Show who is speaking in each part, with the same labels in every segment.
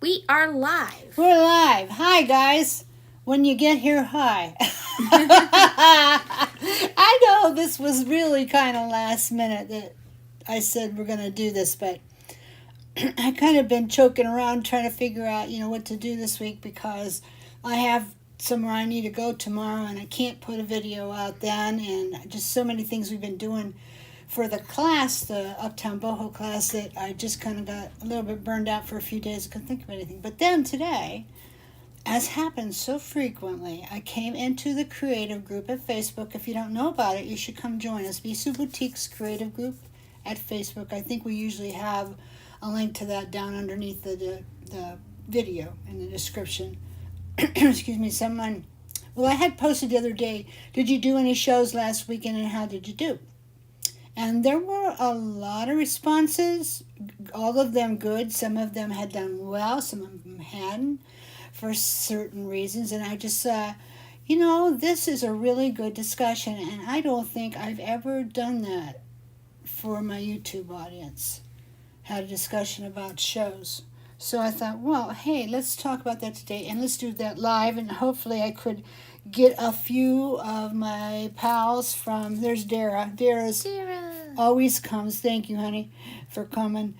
Speaker 1: We are live.
Speaker 2: We're live. Hi, guys. When you get here, hi. I know this was really kind of last minute that I said we're going to do this, but I kind of been choking around trying to figure out, what to do this week because I have somewhere I need to go tomorrow and I can't put a video out then, and just so many things we've been doing for the class, the Uptown Boho class, that I just kind of got a little bit burned out for a few days. I couldn't think of anything. But then today, as happens so frequently, I came into the creative group at Facebook. If you don't know about it, you should come join us. Bisou Boutique's creative group at Facebook. I think we usually have a link to that down underneath the video in the description. Excuse me, I had posted the other day, did you do any shows last weekend and how did you do? And there were a lot of responses, all of them good. Some of them had done well, some of them hadn't for certain reasons. And I just this is a really good discussion. And I don't think I've ever done that for my YouTube audience, had a discussion about shows. So I thought, well, hey, let's talk about that today. And let's do that live. And hopefully I could get a few of my pals from, there's Dara. Dara always comes. Thank you, honey, for coming.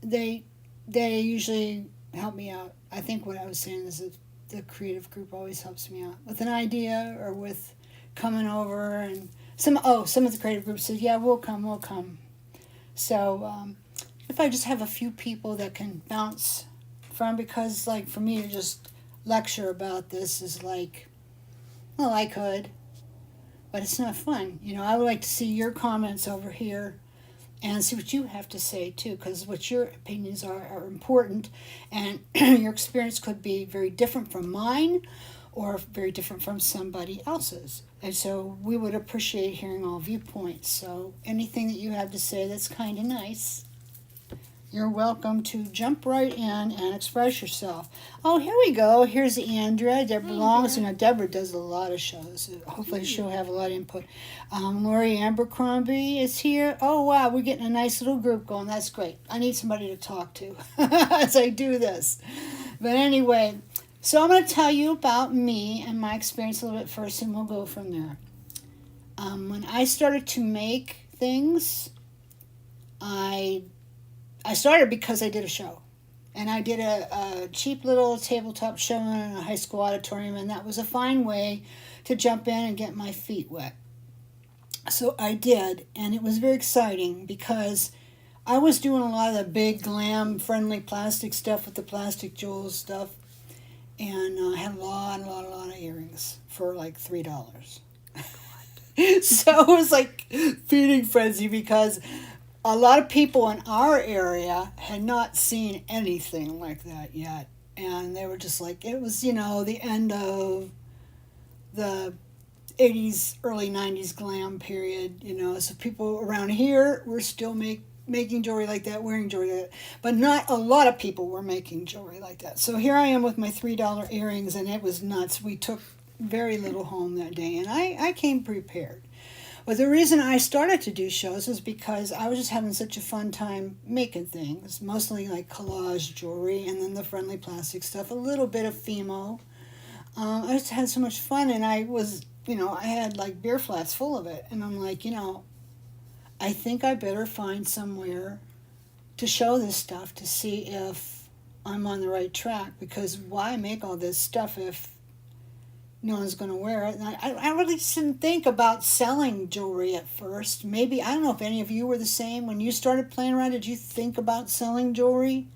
Speaker 2: They usually help me out. I think what I was saying is that the creative group always helps me out with an idea or with coming over. And some of the creative groups said, yeah, we'll come. So if I just have a few people that can bounce from, because like for me to just lecture about this is like, well, I could, but it's not fun. I would like to see your comments over here and see what you have to say too, because what your opinions are important, and your experience could be very different from mine or very different from somebody else's. And so we would appreciate hearing all viewpoints. So anything that you have to say that's kind of nice, you're welcome to jump right in and express yourself. Oh, here we go. Here's Andrea. Deborah belongs. Deborah does a lot of shows. Hopefully she'll have a lot of input. Lori Abercrombie is here. Oh, wow. We're getting a nice little group going. That's great. I need somebody to talk to as I do this. But anyway, so I'm going to tell you about me and my experience a little bit first, and we'll go from there. When I started to make things, I started because I did a show. And I did a cheap little tabletop show in a high school auditorium, and that was a fine way to jump in and get my feet wet. So I did, and it was very exciting because I was doing a lot of the big, glam-friendly plastic stuff with the plastic jewels stuff, and I had a lot of earrings for like $3. So it was like feeding frenzy because a lot of people in our area had not seen anything like that yet. And they were just like, it was, the end of the 80s, early 90s glam period, So people around here were still making jewelry like that, wearing jewelry like that. But not a lot of people were making jewelry like that. So here I am with my $3 earrings, and it was nuts. We took very little home that day, and I came prepared. But the reason I started to do shows is because I was just having such a fun time making things, mostly like collage jewelry and then the friendly plastic stuff, a little bit of Fimo. I just had so much fun, and I was, I had like beer flats full of it. And I'm like, I think I better find somewhere to show this stuff to see if I'm on the right track, because why make all this stuff if no one's going to wear it? And I really didn't think about selling jewelry at first. Maybe, I don't know if any of you were the same. When you started playing around, did you think about selling jewelry?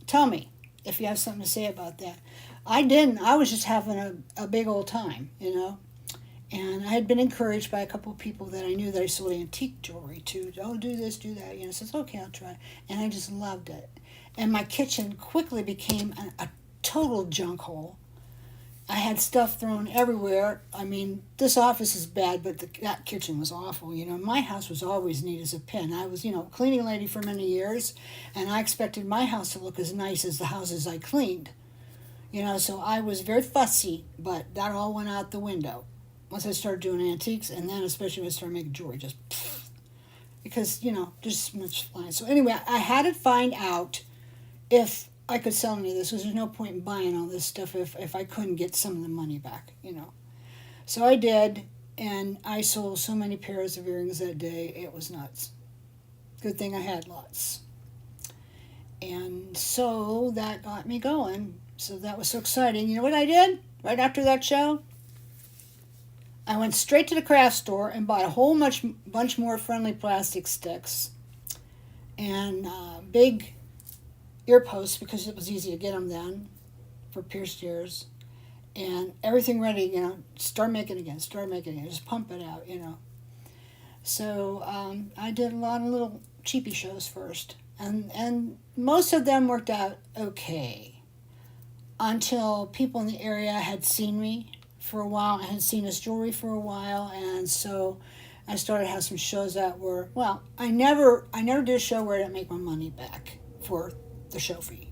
Speaker 2: Tell me if you have something to say about that. I didn't. I was just having a big old time, And I had been encouraged by a couple of people that I knew that I sold antique jewelry to. Oh, do this, do that. So it's okay, I'll try. And I just loved it. And my kitchen quickly became a total junk hole. I had stuff thrown everywhere. I mean, this office is bad, but that kitchen was awful. My house was always neat as a pin. I was, cleaning lady for many years, and I expected my house to look as nice as the houses I cleaned. So I was very fussy, but that all went out the window once I started doing antiques, and then especially when I started making jewelry, because, there's so much flying. So anyway, I had to find out if I could sell any of this, because there's no point in buying all this stuff if I couldn't get some of the money back, you know. So I did, and I sold so many pairs of earrings that day, it was nuts. Good thing I had lots. And so that got me going. So that was so exciting. You know what I did right after that show? I went straight to the craft store and bought a whole bunch more friendly plastic sticks and big ear posts, because it was easy to get them then for pierced ears, and everything ready, you know, start making again, just pump it out, you know. So I did a lot of little cheapy shows first, and most of them worked out okay until people in the area had seen me for a while and had seen this jewelry for a while, and so I started to have some shows that were, well, I never did a show where I didn't make my money back for the show fee.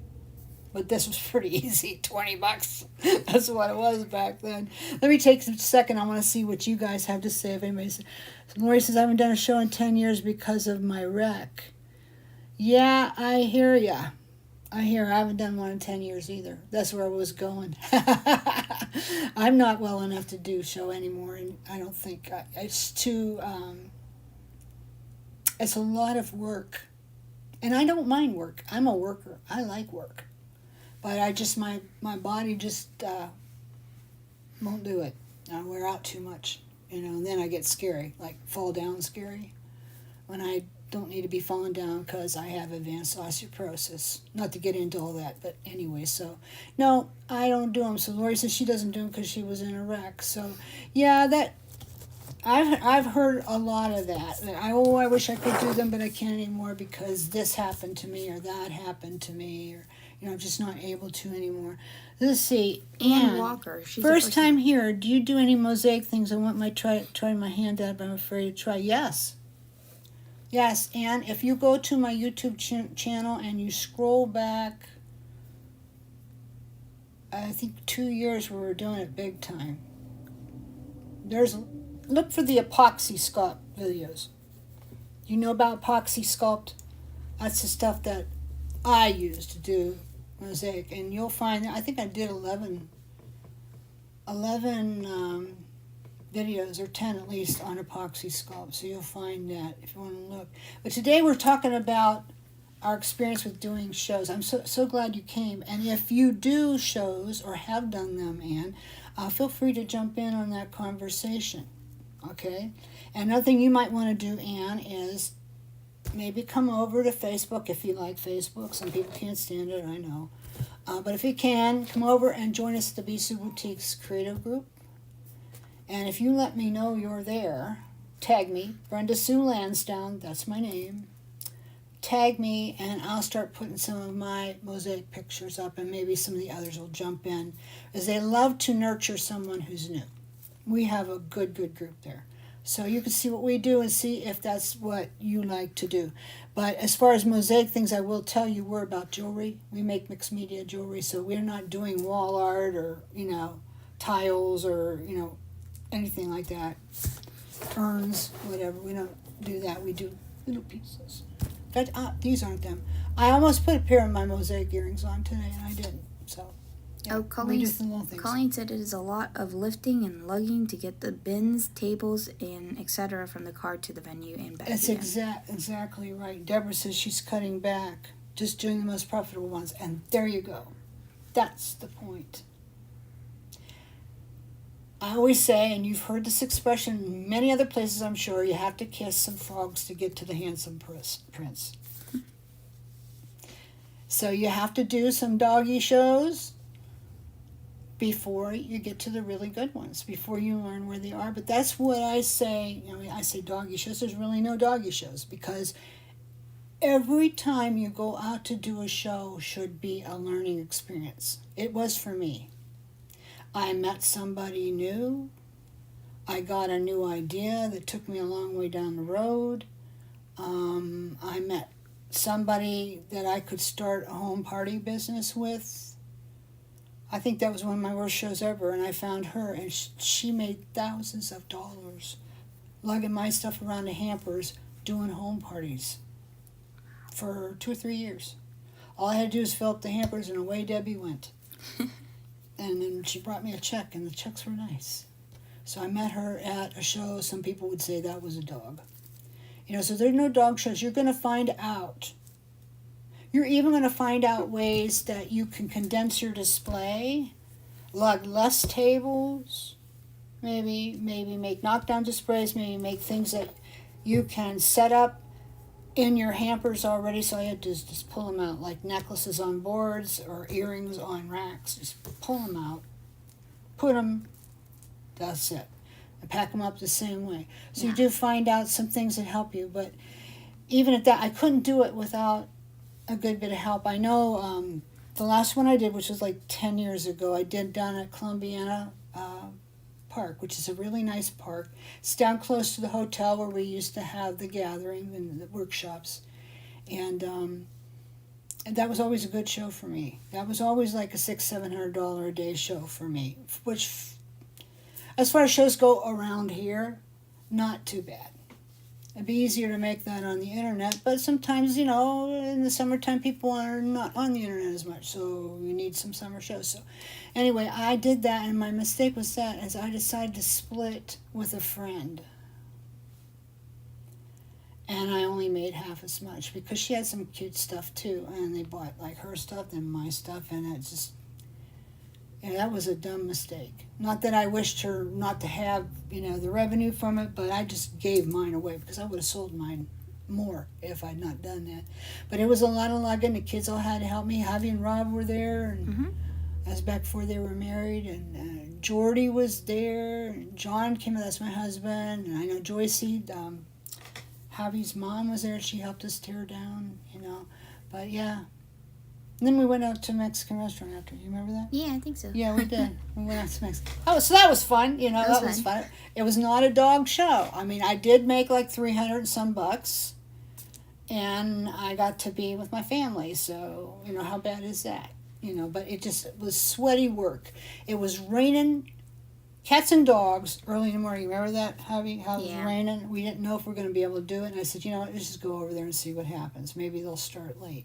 Speaker 2: But this was pretty easy, $20. That's what it was back then. Let me take a second. I want to see what you guys have to say. If anybody says, Lori says, I haven't done a show in 10 years because of my wreck. Yeah, I hear ya. I haven't done one in 10 years either. That's where I was going. I'm not well enough to do a show anymore, and I don't think it's too, it's a lot of work. And I don't mind work. I'm a worker. I like work. But I just, my body just won't do it. I wear out too much, you know, and then I get scary, like fall down scary, when I don't need to be falling down because I have advanced osteoporosis. Not to get into all that, but anyway, so, no, I don't do them. So Lori says she doesn't do them because she was in a wreck. So, yeah, that, I've heard a lot of that. I wish I could do them, but I can't anymore because this happened to me or that happened to me, or, you know, I'm just not able to anymore. Let's see.
Speaker 1: Ann Walker.
Speaker 2: First time here. Do you do any mosaic things? I want my try my hand out, but I'm afraid to try. Yes. Yes, Ann. If you go to my YouTube channel and you scroll back, I think 2 years we were doing it big time. Look for the epoxy sculpt videos. You know about epoxy sculpt? That's the stuff that I use to do mosaic, and you'll find, I think I did 11 videos, or 10 at least, on epoxy sculpt, so you'll find that if you want to look. But today we're talking about our experience with doing shows. I'm so glad you came, and if you do shows or have done them, Ann, feel free to jump in on that conversation, okay? And another thing you might want to do, Ann, is maybe come over to Facebook if you like Facebook. Some people can't stand it, I know. But if you can, come over and join us at the Bisou Boutiques Creative Group. And if you let me know you're there, tag me, Brenda Sue Lansdowne, that's my name. Tag me, and I'll start putting some of my mosaic pictures up, and maybe some of the others will jump in, as they love to nurture someone who's new. We have a good group there. So you can see what we do and see if that's what you like to do. But as far as mosaic things, I will tell you, we're about jewelry. We make mixed media jewelry, so we're not doing wall art or, you know, tiles or, you know, anything like that. Urns, whatever. We don't do that. We do little pieces. In fact, these aren't them. I almost put a pair of my mosaic earrings on today, and I didn't. So. Yeah,
Speaker 1: Colleen said it is a lot of lifting and lugging to get the bins, tables, and etc. from the car to the venue and back.
Speaker 2: That's exactly right. Deborah says she's cutting back, just doing the most profitable ones, and there you go. That's the point. I always say, and you've heard this expression in many other places, I'm sure, you have to kiss some frogs to get to the handsome prince. So you have to do some doggy shows before you get to the really good ones, before you learn where they are. But that's what I say. You know, I say doggy shows. There's really no doggy shows, because every time you go out to do a show should be a learning experience. It was for me. I met somebody new. I got a new idea that took me a long way down the road. I met somebody that I could start a home party business with. I think that was one of my worst shows ever, and I found her, and she made thousands of dollars lugging my stuff around to hampers, doing home parties for 2 or 3 years. All I had to do was fill up the hampers, and away Debbie went. And then she brought me a check, and the checks were nice. So I met her at a show. Some people would say that was a dog. You know, so there's no dog shows. You're going to find out. You're even going to find out ways that you can condense your display, lug less tables, maybe make knockdown displays, maybe make things that you can set up in your hampers already. So I had to just pull them out, like necklaces on boards or earrings on racks. Just pull them out, put them, that's it. And pack them up the same way. So you do find out some things that help you, but even at that, I couldn't do it without a good bit of help. I know the last one I did, which was like 10 years ago, I did down at Columbiana Park, which is a really nice park. It's down close to the hotel where we used to have the gathering and the workshops. And that was always a good show for me. That was always like a $600-700 a day show for me, which, as far as shows go around here, not too bad. It'd be easier to make that on the internet, but sometimes, you know, in the summertime, people are not on the internet as much, so you need some summer shows. So anyway, I did that, and my mistake was that, as I decided to split with a friend. And I only made half as much, because she had some cute stuff, too, and they bought, like, her stuff, then my stuff, and it just... Yeah, that was a dumb mistake. Not that I wished her not to have, you know, the revenue from it, but I just gave mine away because I would have sold mine more if I'd not done that. But it was a lot of lugging. The kids all had to help me. Javi and Rob were there, and that was back before they were married. And Jordy was there. And John came. That's my husband. And I know Joycey, Javi's mom, was there. She helped us tear down, you know. But yeah. And then we went out to a Mexican restaurant after. You remember that?
Speaker 1: Yeah, I think so.
Speaker 2: Yeah, we did. We went out to Mexico. Oh, so that was fun. You know, that was fun. It was not a dog show. I mean, I did make like $300 and some bucks, and I got to be with my family. So, you know, how bad is that? You know, but it just was sweaty work. It was raining cats and dogs early in the morning. Remember that, Javi? How it was raining? We didn't know if we were going to be able to do it. And I said, you know what, let's just go over there and see what happens. Maybe they'll start late.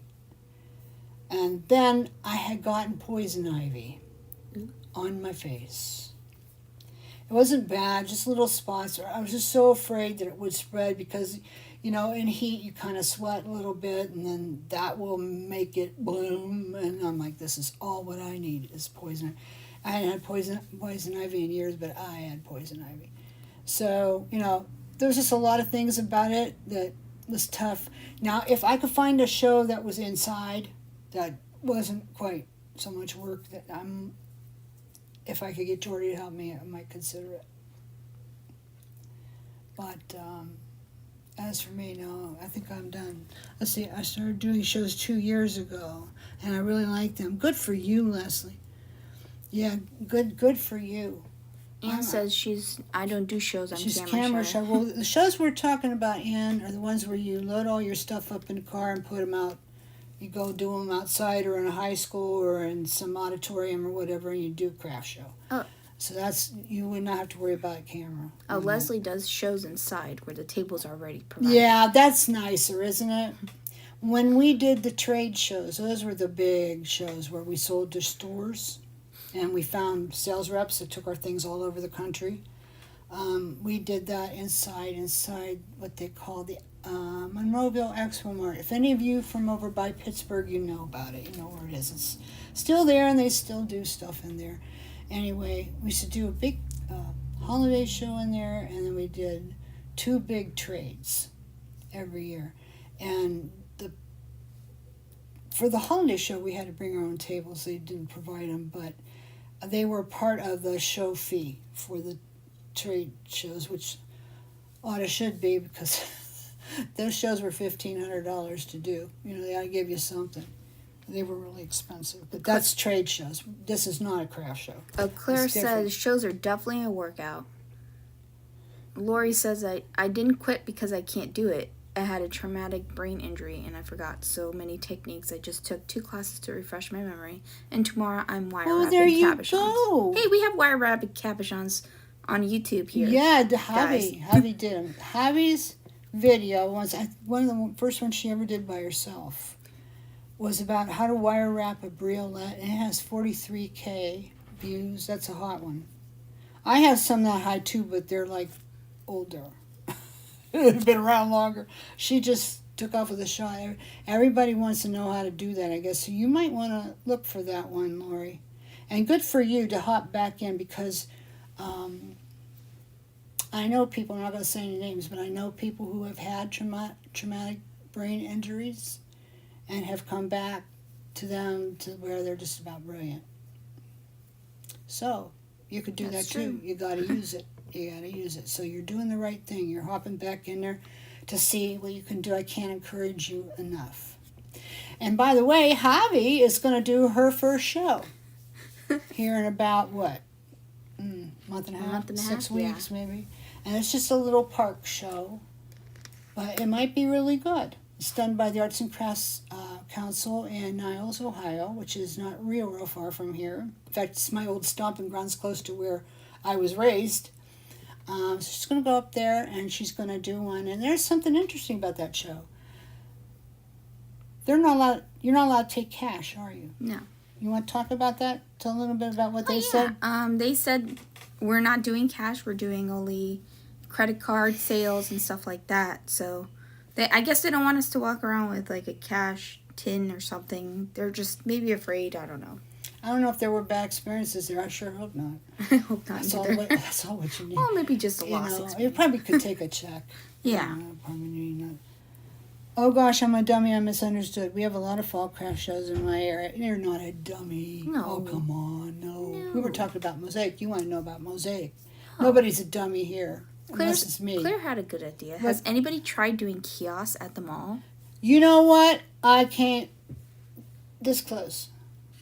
Speaker 2: And then I had gotten poison ivy on my face. It wasn't bad, just little spots. I was just so afraid that it would spread because, you know, in heat you kind of sweat a little bit and then that will make it bloom. And I'm like, this is all what I need is poison ivy. I hadn't had poison ivy in years, but I had poison ivy. So, you know, there's just a lot of things about it that was tough. Now, if I could find a show that was inside, that wasn't quite so much work, that if I could get Jordy to help me, I might consider it. But as for me, no, I think I'm done. Let's see, I started doing shows 2 years ago, and I really like them. Good for you, Leslie. Yeah, good for you.
Speaker 1: Anne says I don't do shows, I'm
Speaker 2: she's
Speaker 1: camera shy.
Speaker 2: Well, the shows we're talking about, Anne, are the ones where you load all your stuff up in the car and put them out. You go do them outside or in a high school or in some auditorium or whatever, and you do a craft show.
Speaker 1: Oh.
Speaker 2: So you would not have to worry about a camera.
Speaker 1: Oh, Leslie does shows inside where the tables are already provided.
Speaker 2: Yeah, that's nicer, isn't it? When we did the trade shows, those were the big shows where we sold to stores, and we found sales reps that took our things all over the country. We did that inside what they call the Monroeville Expo Mart. If any of you from over by Pittsburgh, you know about it. You know where it is. It's still there, and they still do stuff in there. Anyway, we used to do a big holiday show in there, and then we did 2 big trades every year. And for the holiday show, we had to bring our own tables. They didn't provide them, but they were part of the show fee for the trade shows, which should be, because those shows were $1,500 to do. You know, they ought to give you something. They were really expensive. But that's trade shows. This is not a craft show.
Speaker 1: Claire says shows are definitely a workout. Lori says I didn't quit because I can't do it. I had a traumatic brain injury and I forgot so many techniques. I just took 2 classes to refresh my memory. And tomorrow I'm wire wrapping cabochons.
Speaker 2: Go.
Speaker 1: Hey, we have wire wrapping cabochons on YouTube here.
Speaker 2: Yeah, Javi did them. Javi's video was one of the first ones she ever did by herself. was about how to wire wrap a briolet, and it has 43K views. That's a hot one. I have some that high too, but they're like older. They've been around longer. She just took off with a shot. Everybody wants to know how to do that, I guess. So you might want to look for that one, Lori. And good for you to hop back in, because I know people, I'm not going to say any names, but I know people who have had traumatic brain injuries and have come back to them to where they're just about brilliant. So you could do
Speaker 1: That's
Speaker 2: that too.
Speaker 1: true.
Speaker 2: You got to use it. You got to use it. So you're doing the right thing. You're hopping back in there to see what you can do. I can't encourage you enough. And by the way, Javi is going to do her first show here in about what? Month and a half?
Speaker 1: Month and a
Speaker 2: 6
Speaker 1: half, yeah.
Speaker 2: weeks maybe. And it's just a little park show. But it might be really good. It's done by the Arts and Crafts Council in Niles, Ohio, which is not real far from here. In fact, it's my old stomping grounds close to where I was raised. So she's going to go up there and she's going to do one. And there's something interesting about that show. You're not allowed to take cash, are you?
Speaker 1: No.
Speaker 2: You want to talk about that? Tell a little bit about what they
Speaker 1: Yeah.
Speaker 2: said?
Speaker 1: They said we're not doing cash. We're doing only credit card sales and stuff like that. So I guess they don't want us to walk around with like a cash tin or something. They're just maybe afraid. I don't know.
Speaker 2: I don't know if there were bad experiences there. I sure hope not.
Speaker 1: I hope not
Speaker 2: That's all,
Speaker 1: either.
Speaker 2: that's all what you need.
Speaker 1: Well, maybe just a
Speaker 2: You
Speaker 1: loss
Speaker 2: know, you
Speaker 1: experience.
Speaker 2: probably could take a check.
Speaker 1: Yeah.
Speaker 2: Probably not. Oh gosh, I'm a dummy. I misunderstood. We have a lot of fall craft shows in my area. You're not a dummy.
Speaker 1: No.
Speaker 2: Oh, come on. No. We were talking about Mosaic. You want to know about Mosaic.
Speaker 1: Oh.
Speaker 2: Nobody's a dummy here. Unless it's me.
Speaker 1: Claire had a good idea. Has anybody tried doing kiosks at the mall?
Speaker 2: You know what? I can't. This close.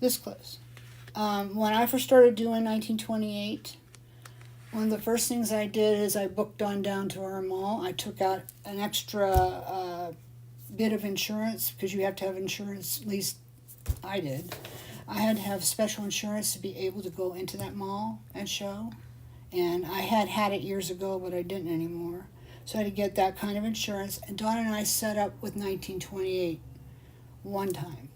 Speaker 2: When I first started doing 1928, one of the first things I did is I booked on down to our mall. I took out an extra bit of insurance, because you have to have insurance, at least I did. I had to have special insurance to be able to go into that mall and show. And I had it years ago, but I didn't anymore. So I had to get that kind of insurance. And Dawn and I set up with 1928 one time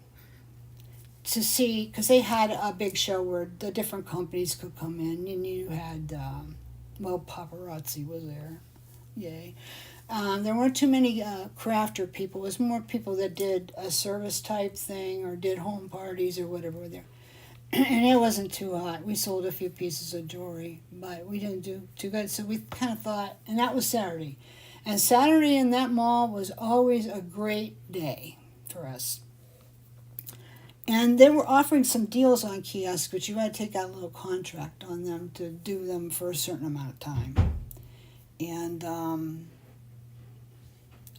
Speaker 2: to see, because they had a big show where the different companies could come in. And you had, paparazzi was there. Yay. There weren't too many crafter people. It was more people that did a service type thing or did home parties or whatever were there. And it wasn't too hot. We sold a few pieces of jewelry, but we didn't do too good. So we kind of thought, and that was Saturday. And Saturday in that mall was always a great day for us. And they were offering some deals on kiosks, but you had to take out a little contract on them to do them for a certain amount of time. And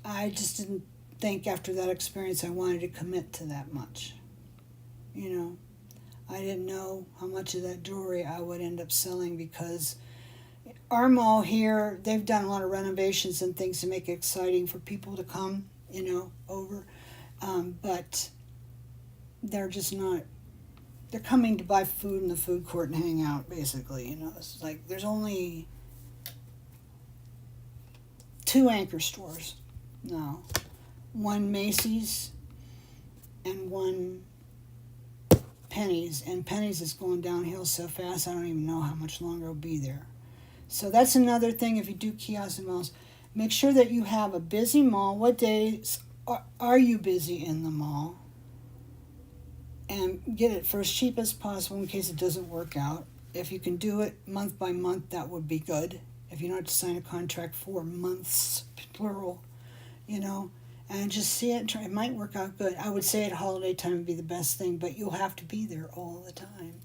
Speaker 2: I just didn't think after that experience I wanted to commit to that much. You know, I didn't know how much of that jewelry I would end up selling, because our mall here, they've done a lot of renovations and things to make it exciting for people to come, over. But they're just not, they're coming to buy food in the food court and hang out, basically. It's like there's only 2 anchor stores now. One Macy's and one Penny's. And Penny's is going downhill so fast, I don't even know how much longer it'll be there. So that's another thing if you do kiosks and malls. Make sure that you have a busy mall. What days are you busy in the mall? And get it for as cheap as possible in case it doesn't work out. If you can do it month by month, that would be good. If you don't have to sign a contract for months, plural, and just see it and try. It might work out good. I would say at holiday time would be the best thing, but you'll have to be there all the time.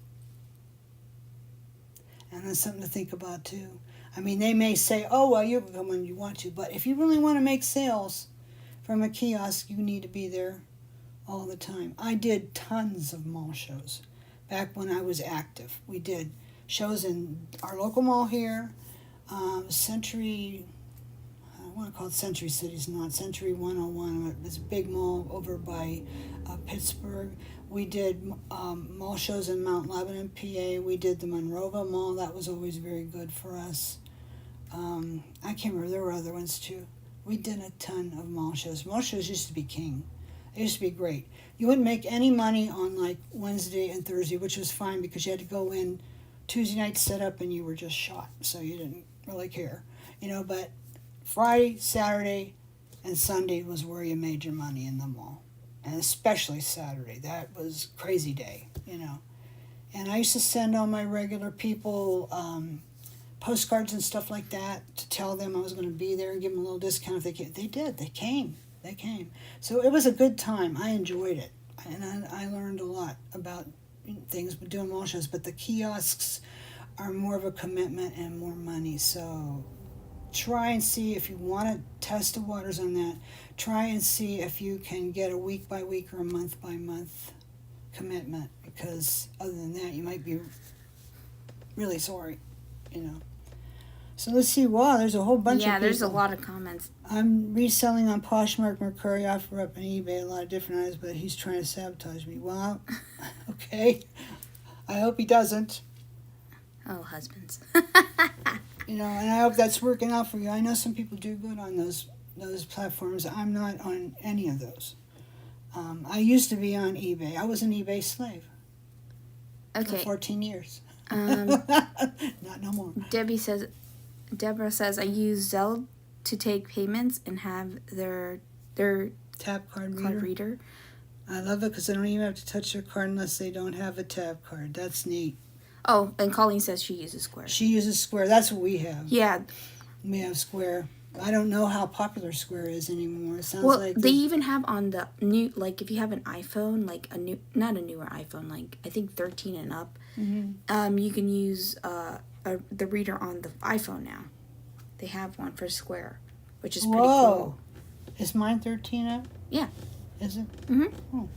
Speaker 2: And that's something to think about too. I mean, they may say, oh, well, you can come when you want to, but if you really want to make sales from a kiosk, you need to be there all the time. I did tons of mall shows back when I was active. We did shows in our local mall here, Century, I want to call it Century Cities, not Century 101. It's a big mall over by Pittsburgh. We did mall shows in Mount Lebanon, PA. We did the Monrovia Mall. That was always very good for us. I can't remember. There were other ones too. We did a ton of mall shows. Mall shows used to be king. It used to be great. You wouldn't make any money on like Wednesday and Thursday, which was fine because you had to go in Tuesday night set up and you were just shot, so you didn't really care, But Friday, Saturday, and Sunday was where you made your money in the mall, and especially Saturday. That was crazy day. And I used to send all my regular people postcards and stuff like that to tell them I was going to be there and give them a little discount if they came. They did. They came. So it was a good time. I enjoyed it. And I learned a lot about things doing mall shows. But the kiosks are more of a commitment and more money. So try and see if you want to test the waters on that. Try and see if you can get a week by week or a month by month commitment. Because other than that, you might be really sorry, So let's see. Wow, there's a whole bunch of people.
Speaker 1: Yeah, there's a lot of comments.
Speaker 2: I'm reselling on Poshmark, Mercari, OfferUp, and eBay. A lot of different items, but he's trying to sabotage me. Wow. Okay. I hope he doesn't.
Speaker 1: Oh, husbands.
Speaker 2: And I hope that's working out for you. I know some people do good on those platforms. I'm not on any of those. I used to be on eBay. I was an eBay slave.
Speaker 1: Okay.
Speaker 2: For 14 years. Not no more.
Speaker 1: Deborah says, I use Zelle to take payments and have their
Speaker 2: Tap card
Speaker 1: reader.
Speaker 2: I love it because they don't even have to touch their card unless they don't have a tap card. That's neat.
Speaker 1: Oh, and Colleen says she uses Square.
Speaker 2: She uses Square. That's what we have.
Speaker 1: Yeah.
Speaker 2: We have Square. I don't know how popular Square is anymore. It sounds like
Speaker 1: they even have on the new, like if you have an iPhone, like not a newer iPhone, like I think 13 and up, you can use the reader on the iPhone now. They have one for Square, which is pretty cool.
Speaker 2: Is mine 13 up?
Speaker 1: Yeah.
Speaker 2: Is it?
Speaker 1: Mm-hmm.
Speaker 2: Oh,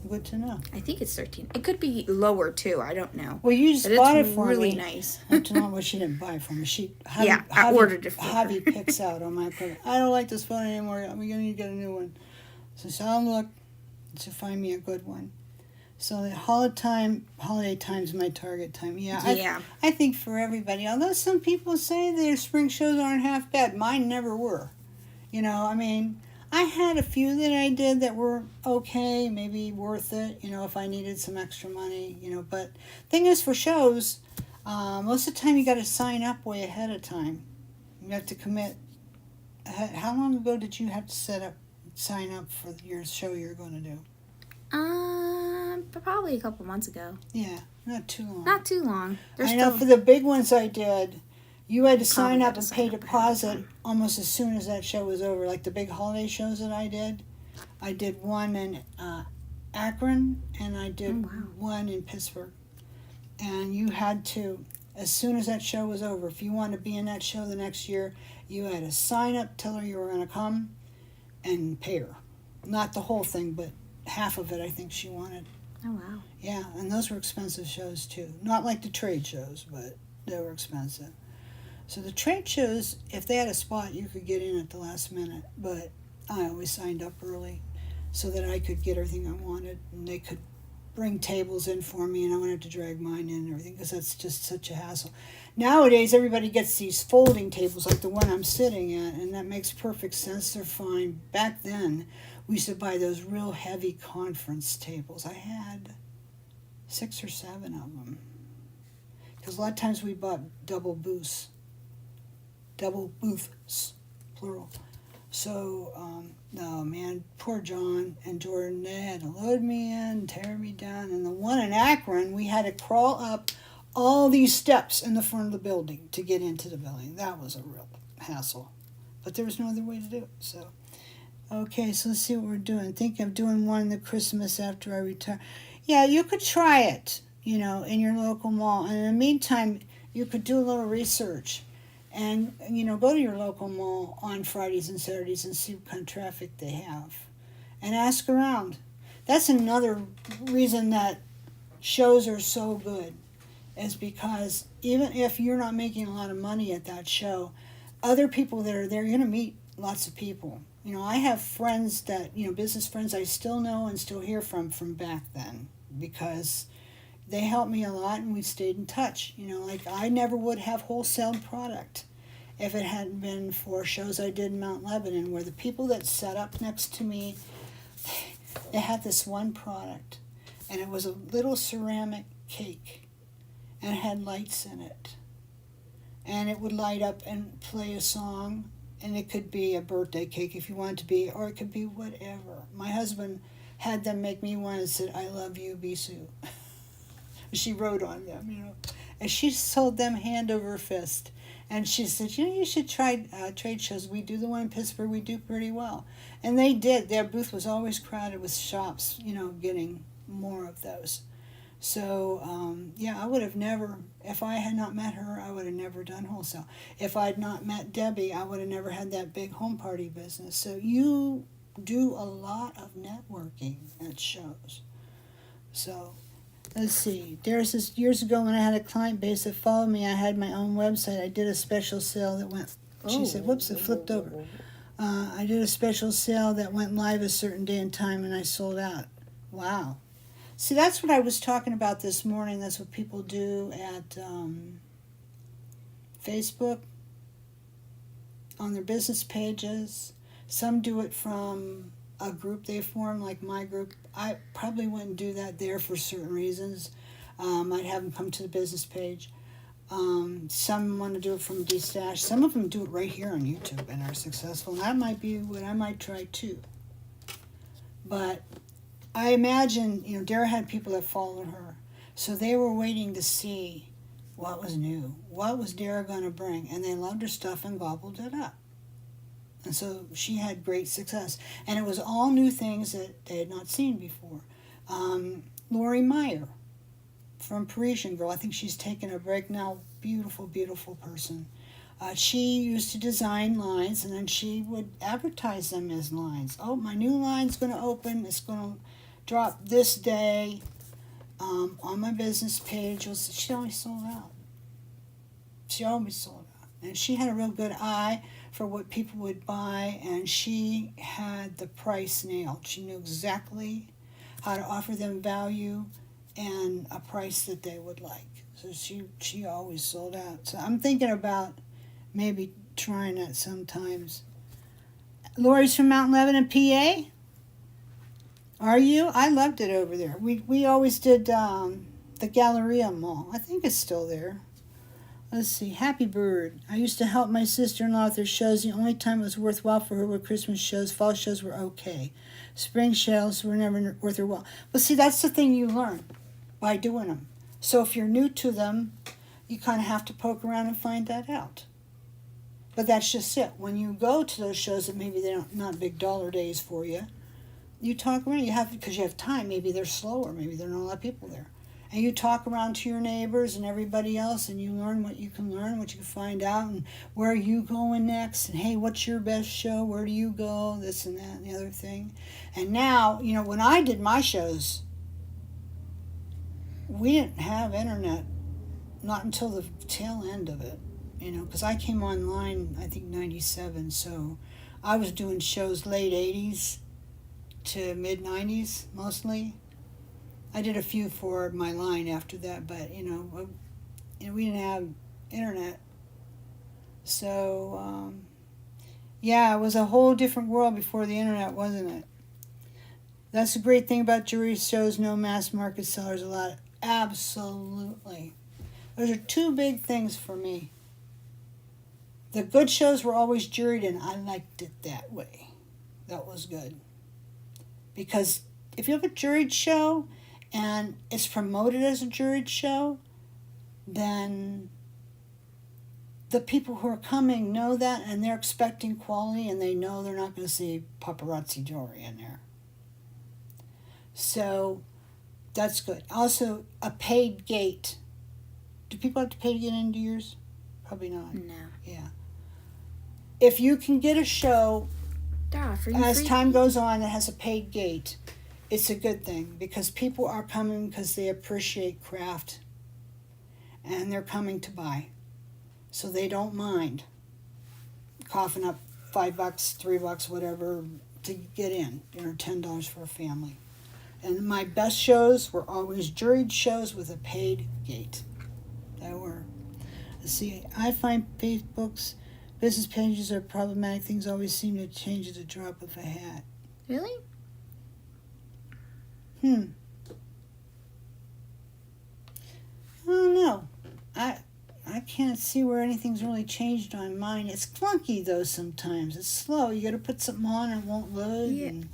Speaker 2: good to know.
Speaker 1: I think it's 13. It could be lower too. I don't know.
Speaker 2: Well, you just bought it for
Speaker 1: really
Speaker 2: me.
Speaker 1: nice.
Speaker 2: I don't know what she didn't buy for me.
Speaker 1: I ordered it for her.
Speaker 2: Javi picks out on my phone. I don't like this phone anymore. We're going to need to get a new one. So I'll look to find me a good one. So the holiday time's my target time. Yeah. I think for everybody, although some people say their spring shows aren't half bad, mine never were. I had a few that I did that were okay, maybe worth it, if I needed some extra money, But thing is, for shows, most of the time you got to sign up way ahead of time. You have to commit. How long ago did you have to sign up for your show you're going to do?
Speaker 1: Probably a couple months ago.
Speaker 2: Yeah, not too long.
Speaker 1: Not too long.
Speaker 2: I know for the big ones I did, you had to sign up and pay deposit almost as soon as that show was over. Like the big holiday shows that I did one in Akron and I did one in Pittsburgh. And you had to, as soon as that show was over, if you wanted to be in that show the next year, you had to sign up, tell her you were going to come, and pay her. Not the whole thing, but half of it I think she wanted.
Speaker 1: Oh, wow.
Speaker 2: Yeah, and those were expensive shows too. Not like the trade shows, but they were expensive. So the trade shows, if they had a spot, you could get in at the last minute. But I always signed up early so that I could get everything I wanted. And they could bring tables in for me and I wouldn't have to drag mine in and everything because that's just such a hassle. Nowadays, everybody gets these folding tables like the one I'm sitting at, and that makes perfect sense. They're fine. Back then, we used to buy those real heavy conference tables. I had 6 or 7 of them. Because a lot of times we bought double booths, plural. So, no, man, poor John and Jordan, they had to load me in, tear me down. And the one in Akron, we had to crawl up all these steps in the front of the building to get into the building. That was a real hassle. But there was no other way to do it, so... Okay, so let's see what we're doing. Think of doing one the Christmas after I retire. Yeah, you could try it, in your local mall. And in the meantime, you could do a little research and, go to your local mall on Fridays and Saturdays and see what kind of traffic they have. And ask around. That's another reason that shows are so good, is because even if you're not making a lot of money at that show, other people that are there, you're going to meet lots of people. I have friends that, business friends I still know and still hear from back then because they helped me a lot and we stayed in touch. Like I never would have wholesale product if it hadn't been for shows I did in Mount Lebanon where the people that sat up next to me, They had this one product, and it was a little ceramic cake, and it had lights in it. And it would light up and play a song, and it could be a birthday cake if you wanted to be, or it could be whatever. My husband had them make me one and said, "I love you, Bisou." She wrote on them, you know. And she sold them hand over fist. And she said, "You know, you should try trade shows. We do the one in Pittsburgh. We do pretty well." And they did. Their booth was always crowded with shops, you know, getting more of those. So, yeah, I would have never, if I had not met her, I would have never done wholesale. If I had not met Debbie, I would have never had that big home party business. So you do a lot of networking at shows. So, let's see. Dara says, years ago when I had a client base that followed me, I had my own website. I did a special sale that went, she said, whoops, it flipped over. I did a special sale that went live a certain day and time, and I sold out. Wow. See, that's what I was talking about this morning. That's what people do at Facebook, on their business pages. Some do it from a group they form, like my group. I probably wouldn't do that there for certain reasons. I'd have them come to the business page. Some want to do it from DStash. Some of them do it right here on YouTube and are successful. And that might be what I might try too. But I imagine, you know, Dara had people that followed her. So they were waiting to see what was new. What was Dara going to bring? And they loved her stuff and gobbled it up. And so she had great success. And it was all new things that they had not seen before. Lori Meyer from Parisian Girl. I think she's taken a break now. Beautiful, beautiful person. She used to design lines, and then she would advertise them as lines. Oh, my new line's going to open. It's going to drop this day on my business page. She always sold out. She always sold out. And she had a real good eye for what people would buy, and she had the price nailed. She knew exactly how to offer them value and a price that they would like. So she always sold out. So I'm thinking about maybe trying that sometimes. Lori's from Mount Lebanon, PA? Are you? I loved it over there. We always did the Galleria Mall. I think it's still there. Let's see. Happy Bird. I used to help my sister-in-law with her shows. The only time it was worthwhile for her were Christmas shows. Fall shows were okay. Spring shows were never worth her while. But see, that's the thing you learn by doing them. So if you're new to them, you kind of have to poke around and find that out. But that's just it. When you go to those shows that maybe they're not big dollar days for you, you talk around. You have, because you have time. Maybe they're slower. Maybe there are not a lot of people there. And you talk around to your neighbors and everybody else, and you learn what you can learn, what you can find out, and where are you going next, and hey, what's your best show, where do you go, this and that and the other thing. And now, you know, when I did my shows, we didn't have internet, not until the tail end of it, you know, because I came online, I think, 97, so I was doing shows late 80s to mid 90s, mostly. I did a few for my line after that, but, you know, we didn't have internet. So, yeah, it was a whole different world before the internet, wasn't it? That's the great thing about jewelry shows, no mass market sellers allowed. Absolutely. Those are two big things for me. The good shows were always juried, and I liked it that way. That was good. Because if you have a juried show and it's promoted as a juried show, then the people who are coming know that, and they're expecting quality, and they know they're not going to see paparazzi jewelry in there. So that's good. Also, a paid gate. Do people have to pay to get into yours? Probably not.
Speaker 1: No.
Speaker 2: Yeah. If you can get a show as time goes on that has a paid gate, it's a good thing, because people are coming because they appreciate craft and they're coming to buy. So they don't mind coughing up $5, $3, whatever, to get in, you know, $10 for a family. And my best shows were always juried shows with a paid gate. They were. Let's see, I find Facebook's business pages are problematic. Things always seem to change at the drop of a hat.
Speaker 1: Really?
Speaker 2: I don't know. I can't see where anything's really changed on mine. It's clunky though sometimes. It's slow. You got to put something on and it won't load.
Speaker 1: Yeah.
Speaker 2: And,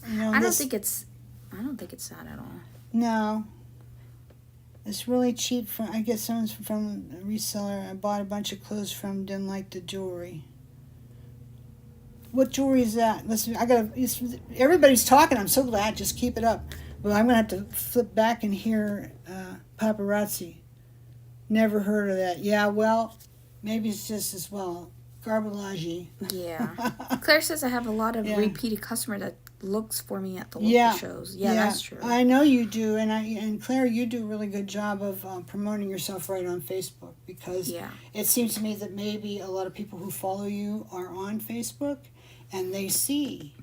Speaker 1: I don't think it's that at all.
Speaker 2: No. It's really cheap. I guess someone's from a reseller. I bought a bunch of clothes from. Didn't like the jewelry. What jewelry is that? Listen, everybody's talking. I'm so glad. Just keep it up. Well, I'm gonna have to flip back and hear paparazzi. Never heard of that. Yeah, well, maybe it's just as well. Garbage.
Speaker 1: Yeah. Claire says I have a lot of
Speaker 2: Yeah.
Speaker 1: repeated customer that looks for me at the local shows. Yeah, that's true.
Speaker 2: I know you do, and Claire, you do a really good job of promoting yourself right on Facebook, because it seems to me that maybe a lot of people who follow you are on Facebook, and they see,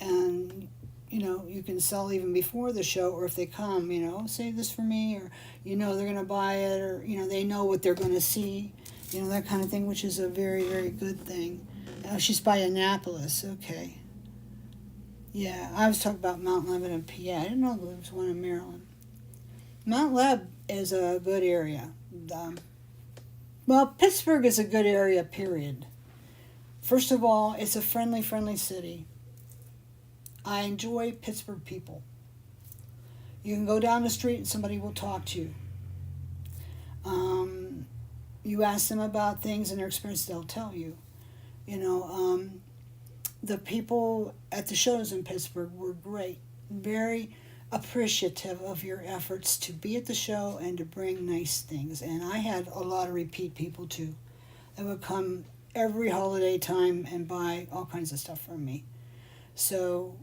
Speaker 2: and you can sell even before the show, or if they come, save this for me, or they're going to buy it, or they know what they're going to see, that kind of thing, which is a very, very good thing. She's by Annapolis. Okay. Yeah, I was talking about Mount Lebanon, PA. I didn't know there was one in Maryland. Mount Leb is a good area. Well, Pittsburgh is a good area, period. First of all, it's a friendly city. I enjoy Pittsburgh people. You can go down the street and somebody will talk to you. You ask them about things and their experience, they'll tell you. The people at the shows in Pittsburgh were great, very appreciative of your efforts to be at the show and to bring nice things. And I had a lot of repeat people too that would come every holiday time and buy all kinds of stuff from me. So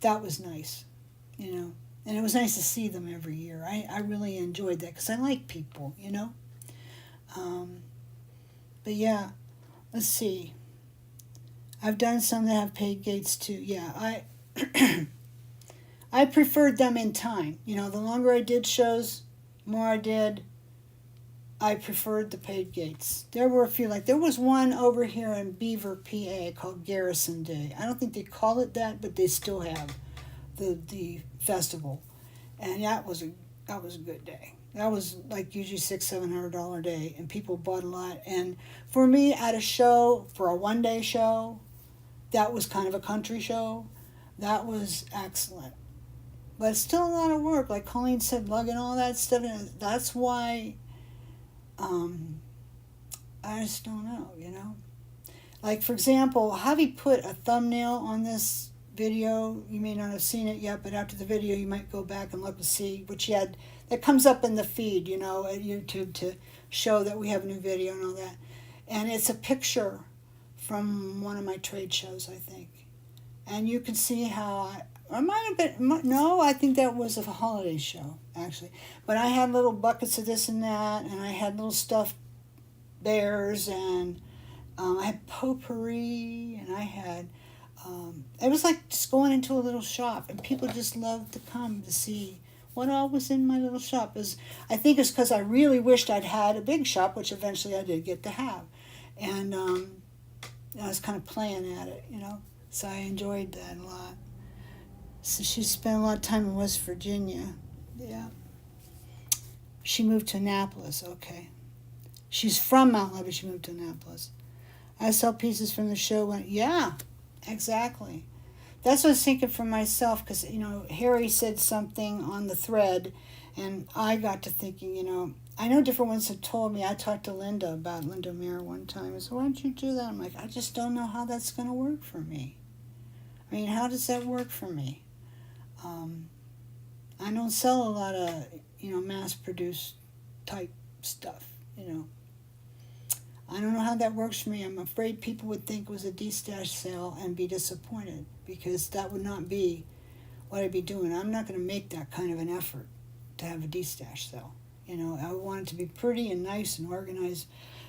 Speaker 2: that was nice, and it was nice to see them every year. I really enjoyed that because I like people, But yeah, let's see. I've done some that have paid gates too. Yeah, I preferred them in time. The longer I did shows, the more I did, I preferred the paid gates. There were a few, there was one over here in Beaver, PA called Garrison Day. I don't think they call it that, but they still have the festival. And that was a good day. That was usually $600-700 a day, and people bought a lot. And for me, at a show, for a one-day show, that was kind of a country show. That was excellent. But it's still a lot of work. Like Colleen said, lugging all that stuff. That's why I just don't know, Like, for example, Javi put a thumbnail on this video. You may not have seen it yet, but after the video, you might go back and look and see what she had. That comes up in the feed, at YouTube to show that we have a new video and all that. And it's a picture from one of my trade shows, I think. And you can see how I might have been, no, I think that was a holiday show, actually. But I had little buckets of this and that, and I had little stuffed bears, and I had potpourri, and I had, it was like just going into a little shop, and people just loved to come to see what all was in my little shop. I think it's because I really wished I'd had a big shop, which eventually I did get to have. And I was kind of playing at it, so I enjoyed that a lot. So she spent a lot of time in West Virginia. Yeah. She moved to Annapolis. Okay. She's from Mount Lebanon. She moved to Annapolis. I saw pieces from the show. Yeah, exactly. That's what I was thinking for myself, because, Harry said something on the thread, and I got to thinking, I know different ones have told me. I talked to Linda Mayer one time. I said, why don't you do that? I'm like, I just don't know how that's going to work for me. I mean, how does that work for me? I don't sell a lot of, mass-produced type stuff, I don't know how that works for me. I'm afraid people would think it was a de-stash sale and be disappointed, because that would not be what I'd be doing. I'm not going to make that kind of an effort to have a de-stash sale. I want it to be pretty and nice and organized.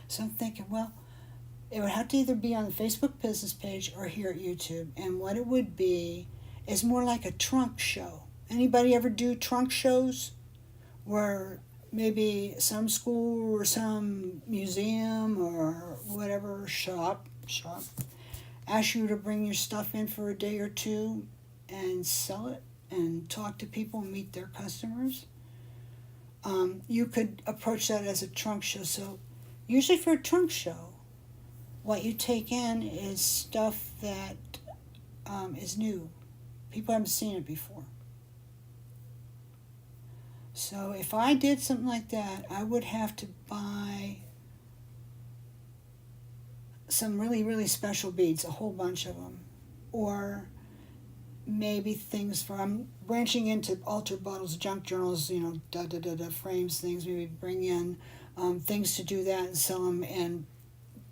Speaker 2: So I'm thinking, well, it would have to either be on the Facebook business page or here at YouTube. And what it would be is more like a trunk show. Anybody ever do trunk shows where maybe some school or some museum or whatever shop asks you to bring your stuff in for a day or two and sell it? and talk to people and meet their customers. You could approach that as a trunk show. So usually for a trunk show, what you take in is stuff that is new. People haven't seen it before. So if I did something like that, I would have to buy some really, really special beads, a whole bunch of them. Or maybe things for, I'm branching into altered bottles, junk journals, frames, things. Maybe bring in things to do that and sell them in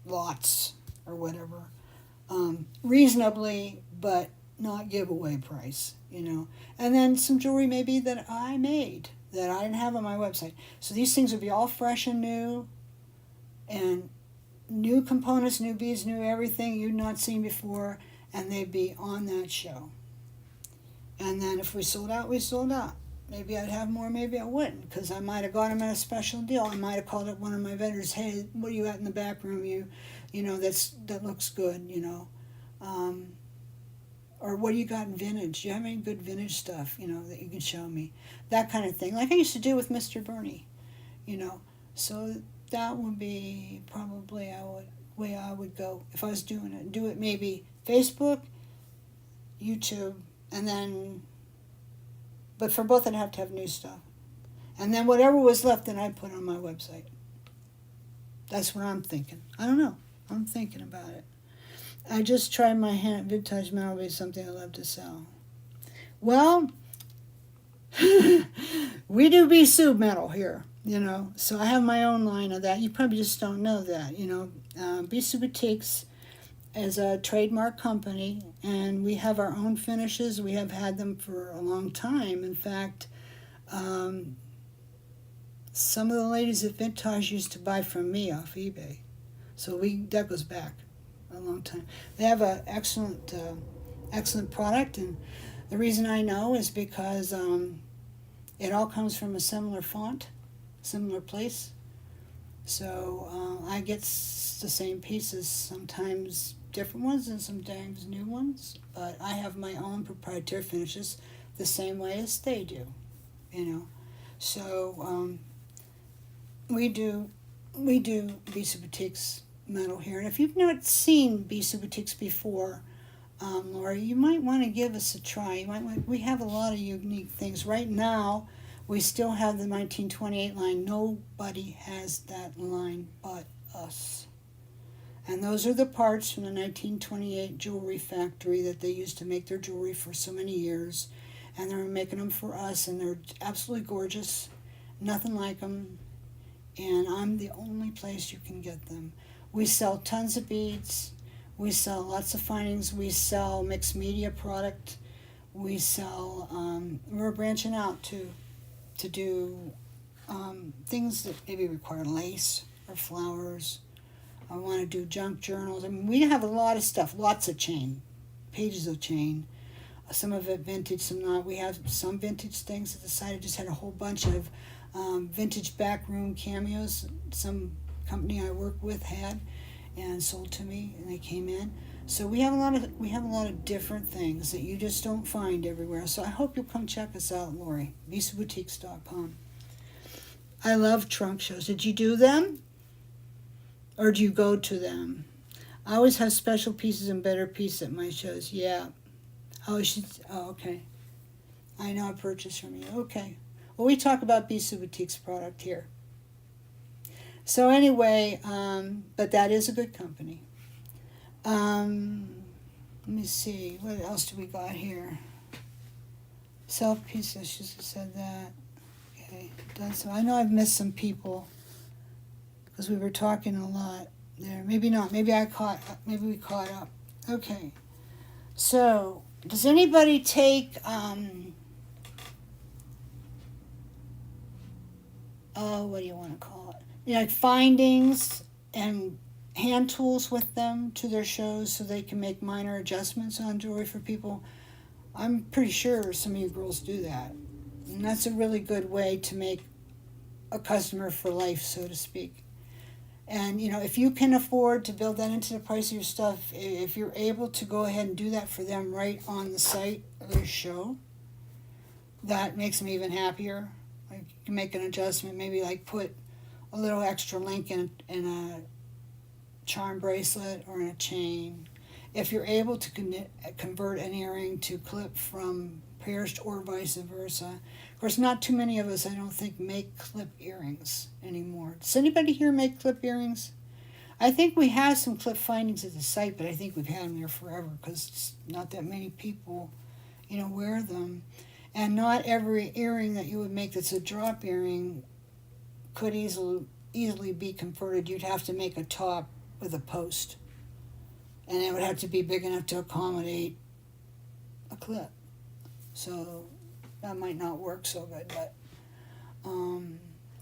Speaker 2: lots or whatever. Reasonably, but not giveaway price, And then some jewelry maybe that I made that I didn't have on my website. So these things would be all fresh and new, and new components, new beads, new everything you'd not seen before, and they'd be on that show. And then if we sold out, we sold out. Maybe I'd have more, maybe I wouldn't, because I might have got them at a special deal. I might have called up one of my vendors, hey, what do you got in the back room? That looks good, or what do you got in vintage? Do you have any good vintage stuff, that you can show me? That kind of thing, like I used to do with Mr. Bernie, So that would be probably way I would go if I was doing it. Do it maybe Facebook, YouTube, and then, but for both I'd have to have new stuff. And then whatever was left, then I'd put on my website. That's what I'm thinking. I don't know. I'm thinking about it. I just tried my hand at vintage metal. Would be something I love to sell. Well, we do Bisou metal here, So I have my own line of that. You probably just don't know that, Bisou Boutiques is a trademark company, and we have our own finishes. We have had them for a long time. In fact, some of the ladies at Vintage used to buy from me off eBay. So that goes back a long time. They have an excellent product, and the reason I know is because it all comes from a similar font, similar place. So I get the same pieces, sometimes different ones and sometimes new ones, but I have my own proprietary finishes the same way as they do, So we do Bisou Boutiques metal here, and if you've not seen Bisou Boutiques before, Lori, you might want to give us a try. We have a lot of unique things right now. We still have the 1928 line. Nobody has that line but us. And those are the parts from the 1928 jewelry factory that they used to make their jewelry for so many years. And they're making them for us, and they're absolutely gorgeous. Nothing like them. And I'm the only place you can get them. We sell tons of beads. We sell lots of findings. We sell mixed media product. We sell, we're branching out to do things that maybe require lace or flowers. I want to do junk journals. We have a lot of stuff, lots of chain, pages of chain. Some of it vintage, some not. We have some vintage things at the site. I just had a whole bunch of vintage backroom cameos. Some company I work with had and sold to me, and they came in. So we have a lot of different things that you just don't find everywhere. So I hope you'll come check us out, Lori. BisouBoutiques.com. I love trunk shows. Did you do them? Or do you go to them? I always have special pieces and better pieces at my shows. Yeah. Oh, okay. I know I purchased from you. Okay. Well, we talk about Bisou Boutiques product here. So anyway, but that is a good company. Let me see. What else do we got here? Self-piece, I should have said that. Okay. So I know I've missed some people because we were talking a lot there. Maybe not. Maybe we caught up. Okay. So, does anybody take what do you want to call it? Like findings and hand tools with them to their shows so they can make minor adjustments on jewelry for people? I'm pretty sure some of you girls do that. And that's a really good way to make a customer for life, so to speak. And, if you can afford to build that into the price of your stuff, if you're able to go ahead and do that for them right on the site of their show, that makes them even happier. Like you can make an adjustment, maybe like put a little extra link in a charm bracelet or in a chain. If you're able to convert an earring to clip from pierced or vice versa. Of course, not too many of us, I don't think, make clip earrings anymore. Does anybody here make clip earrings? I think we have some clip findings at the site, but I think we've had them there forever because not that many people, wear them. And not every earring that you would make that's a drop earring could easily be converted. You'd have to make a top with a post. And it would have to be big enough to accommodate a clip. So that might not work so good. But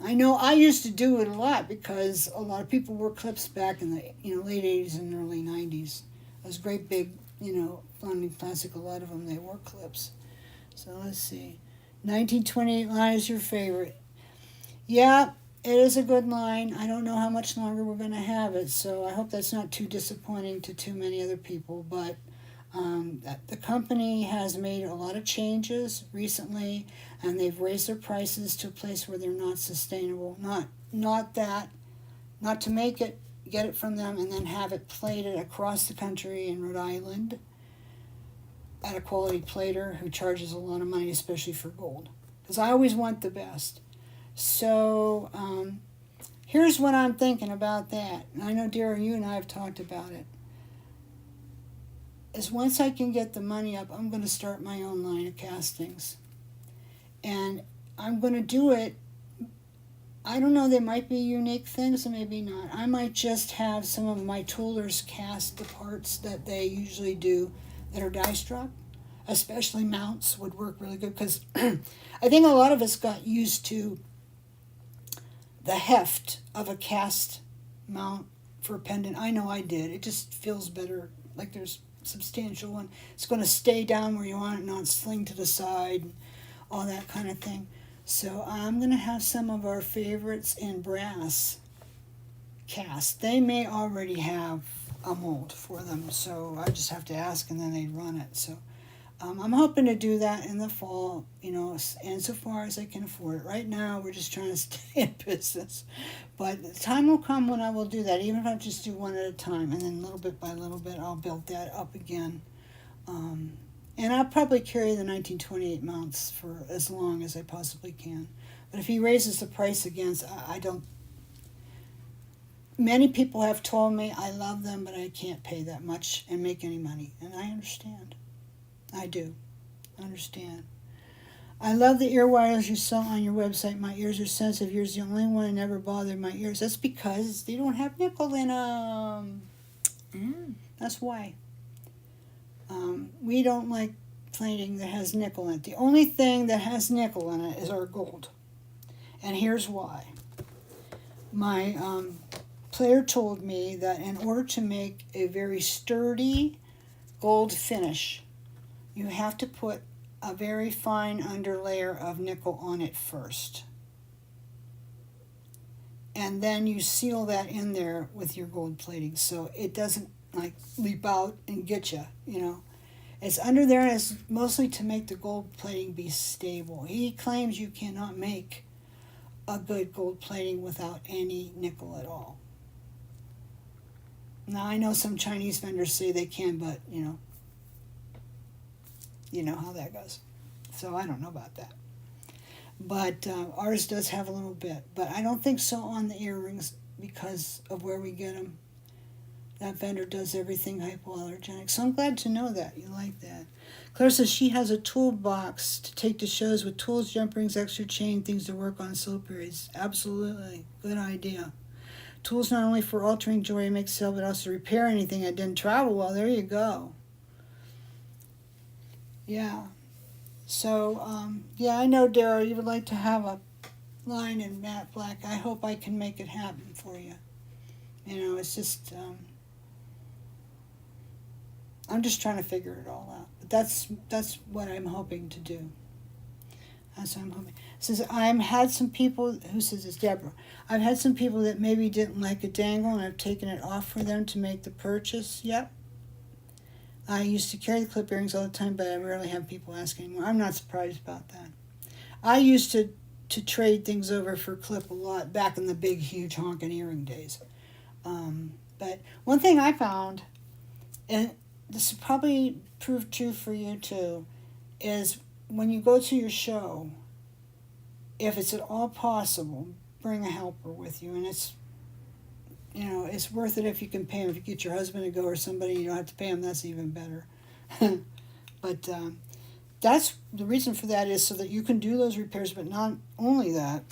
Speaker 2: I know I used to do it a lot because a lot of people wore clips back in the late 80s and early 90s. Those great big, Finding Plastic, a lot of them, they wore clips. So let's see. 1928 line is your favorite. Yeah, it is a good line. I don't know how much longer we're going to have it, so I hope that's not too disappointing to too many other people. But the company has made a lot of changes recently, and they've raised their prices to a place where they're not sustainable. Not to make it, get it from them, and then have it plated across the country in Rhode Island at a quality plater who charges a lot of money, especially for gold. Because I always want the best. So here's what I'm thinking about that. And I know, Dara, you and I have talked about it. Is once I can get the money up, I'm going to start my own line of castings. And I'm going to do it. I don't know, they might be unique things, and maybe not. I might just have some of my toolers cast the parts that they usually do that are die struck. Especially mounts would work really good because I think a lot of us got used to the heft of a cast mount for a pendant. I know I did. It just feels better, like there's a substantial one. It's going to stay down where you want it, not sling to the side, all that kind of thing. So I'm going to have some of our favorites in brass cast. They may already have a mold for them, so I just have to ask and then they'd run it. So I'm hoping to do that in the fall, and so far as I can afford it. Right now, we're just trying to stay in business. But the time will come when I will do that, even if I just do one at a time. And then little bit by little bit, I'll build that up again. And I'll probably carry the 1928 mounts for as long as I possibly can. But if he raises the price again, I don't... Many people have told me I love them, but I can't pay that much and make any money. And I understand. I do. Understand. I love the ear wires you sell on your website. My ears are sensitive. Yours is the only one that never bothered my ears. That's because they don't have nickel in them. That's why. We don't like plating that has nickel in it. The only thing that has nickel in it is our gold. And here's why. My plater told me that in order to make a very sturdy gold finish, you have to put a very fine underlayer of nickel on it first. And then you seal that in there with your gold plating so it doesn't like leap out and get you, It's under there and it's mostly to make the gold plating be stable. He claims you cannot make a good gold plating without any nickel at all. Now, I know some Chinese vendors say they can, but, you know how that goes. So I don't know about that. But ours does have a little bit. But I don't think so on the earrings because of where we get them. That vendor does everything hypoallergenic. So I'm glad to know that. You like that. Claire says she has a toolbox to take to shows with tools, jump rings, extra chain, things to work on slow periods. Absolutely. Good idea. Tools not only for altering jewelry to make sale, but also repair anything that didn't travel well. There you go. Yeah. So, I know, Dara, you would like to have a line in matte black. I hope I can make it happen for you. It's just, I'm just trying to figure it all out. But that's what I'm hoping to do. That's what I'm hoping. It says, I've had some people, who says it's Deborah, I've had some people that maybe didn't like a dangle and I've taken it off for them to make the purchase. Yep. I used to carry the clip earrings all the time, but I rarely have people ask anymore. I'm not surprised about that. I used to trade things over for clip a lot back in the big, huge honking earring days. But one thing I found, and this will probably prove true for you too, is when you go to your show, if it's at all possible, bring a helper with you. And it's, it's worth it if you can pay them. If you get your husband to go or somebody, you don't have to pay them, that's even better. But that's the reason for that is so that you can do those repairs, but not only that,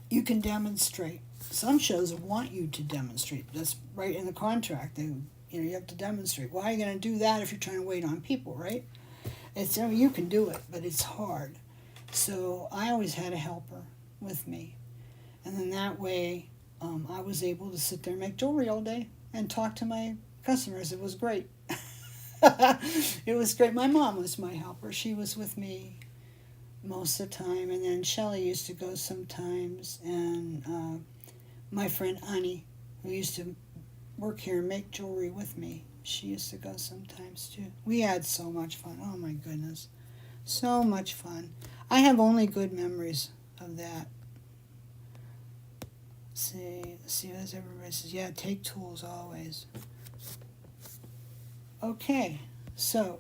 Speaker 2: you can demonstrate. Some shows want you to demonstrate. That's right in the contract. You have to demonstrate. Why are you going to do that if you're trying to wait on people, right? You can do it, but it's hard. So I always had a helper with me, and then that way I was able to sit there and make jewelry all day and talk to my customers. It was great. It was great. My mom was my helper. She was with me most of the time, and then Shelley used to go sometimes, and my friend Annie, who used to work here and make jewelry with me, she used to go sometimes too. We had so much fun. Oh my goodness, so much fun. I have only good memories of that. Let's see as everybody says. Yeah, take tools always. Okay, so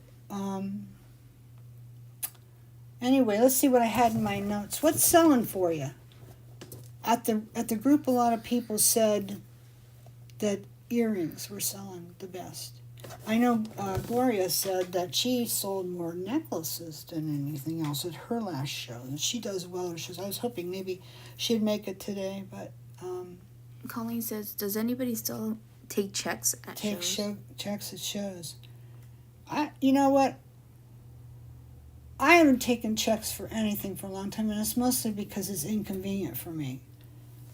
Speaker 2: anyway, let's see what I had in my notes. What's selling for you? At the group, a lot of people said that earrings were selling the best. I know Gloria said that she sold more necklaces than anything else at her last show, and she does well at shows. I was hoping maybe she'd make it today, but
Speaker 1: Colleen says, does anybody still take checks at shows?
Speaker 2: Checks at shows. You know what? I haven't taken checks for anything for a long time, and it's mostly because it's inconvenient for me.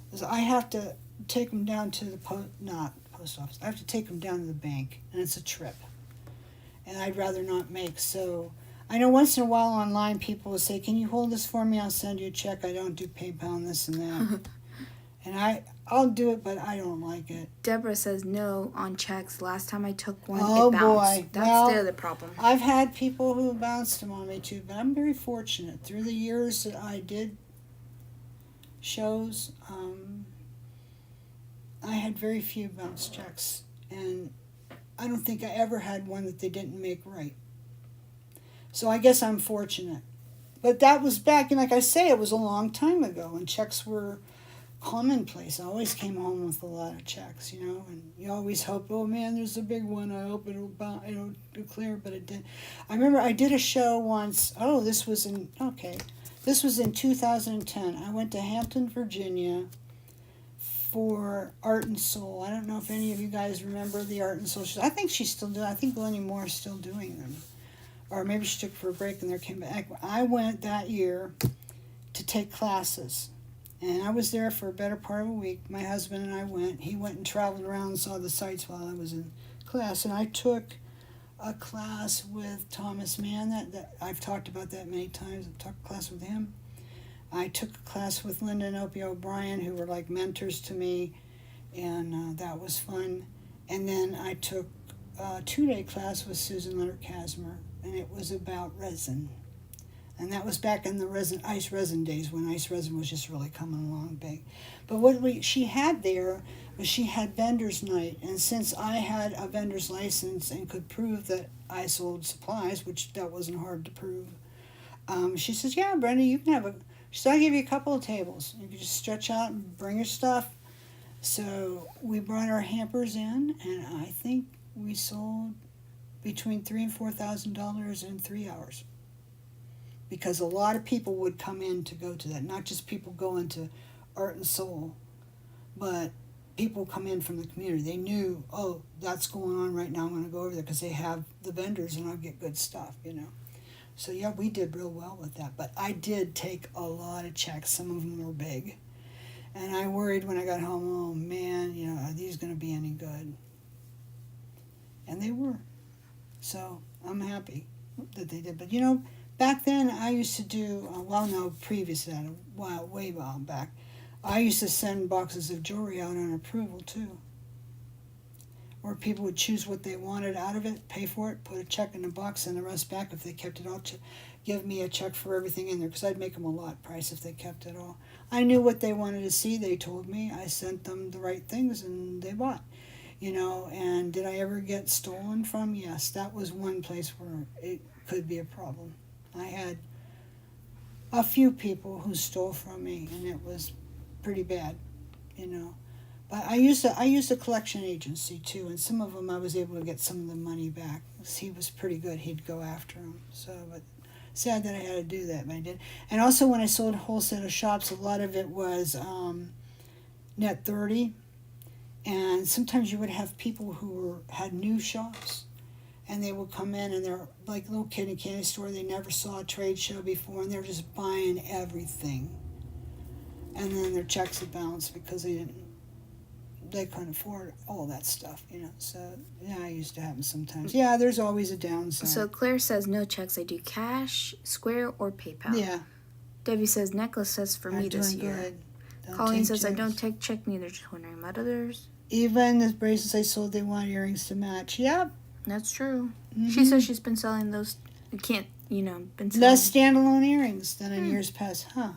Speaker 2: Because I have to take them down to the post office. I have to take them down to the bank, and it's a trip. And I'd rather not make. So I know once in a while online people will say, "Can you hold this for me? I'll send you a check. I don't do PayPal and this and that." And I'll do it, but I don't like it.
Speaker 1: Deborah says no on checks. Last time I took one,
Speaker 2: Oh,
Speaker 1: it bounced.
Speaker 2: Boy.
Speaker 1: That's the other problem.
Speaker 2: I've had people who bounced them on me too, but I'm very fortunate. Through the years that I did shows, I had very few bounce checks, and I don't think I ever had one that they didn't make right. So I guess I'm fortunate. But that was back, and like I say, it was a long time ago, and checks were commonplace. I always came home with a lot of checks, and you always hope, oh man, there's a big one. I hope it'll clear, but it didn't. I remember I did a show once. Oh, this was in 2010. I went to Hampton, Virginia for Art and Soul. I don't know if any of you guys remember the Art and Soul shows. I think she's still doing. I think Lenny Moore is still doing them, or maybe she took for a break and there came back. I went that year to take classes. And I was there for a better part of a week. My husband and I went. He went and traveled around and saw the sights while I was in class. And I took a class with Thomas Mann. That I've talked about that many times. I've taught a class with him. I took a class with Linda and Opie O'Brien, who were like mentors to me. And that was fun. And then I took a 2-day class with Susan Leonard Kasmer. And it was about resin. And that was back in the ice resin days when ice resin was just really coming along big. But what she had there was she had vendor's night. And since I had a vendor's license and could prove that I sold supplies, which that wasn't hard to prove, she says, yeah, Brenda, you can have she said, I'll give you a couple of tables. You can just stretch out and bring your stuff. So we brought our hampers in, and I think we sold between $3,000 and $4,000 in 3 hours. Because a lot of people would come in to go to that. Not just people going to Art and Soul, but people come in from the community. They knew, oh, that's going on right now. I'm going to go over there because they have the vendors and I'll get good stuff, So, yeah, we did real well with that. But I did take a lot of checks. Some of them were big. And I worried when I got home, oh, man, are these going to be any good? And they were. So I'm happy that they did. But, back then, I used to do, previous to that, way back, I used to send boxes of jewelry out on approval, too. Where people would choose what they wanted out of it, pay for it, put a check in the box, send the rest back if they kept it all. give me a check for everything in there because I'd make them a lot price if they kept it all. I knew what they wanted to see. They told me. I sent them the right things and they bought. And did I ever get stolen from? Yes, that was one place where it could be a problem. I had a few people who stole from me, and it was pretty bad. But I used a collection agency too, and some of them I was able to get some of the money back. He was pretty good. He'd go after them. But sad that I had to do that, but I did. And also when I sold wholesale to shops, a lot of it was net 30. And sometimes you would have people who had new shops, and they would come in and they're like a little kid in a candy store. They never saw a trade show before, and they're just buying everything. And then their checks would bounce because they couldn't afford all that stuff. So yeah, I used to happen sometimes. Yeah, there's always a downside.
Speaker 1: So Claire says no checks. I do cash, Square, or PayPal.
Speaker 2: Yeah.
Speaker 1: Debbie says necklace says for me this year.
Speaker 2: Good.
Speaker 1: Colleen says I don't take check neither. Just wondering about others.
Speaker 2: Even the bracelets I sold, they want earrings to match. Yep.
Speaker 1: That's true.
Speaker 2: Mm-hmm.
Speaker 1: She says she's been selling those. Been selling
Speaker 2: less standalone earrings than in years past, huh?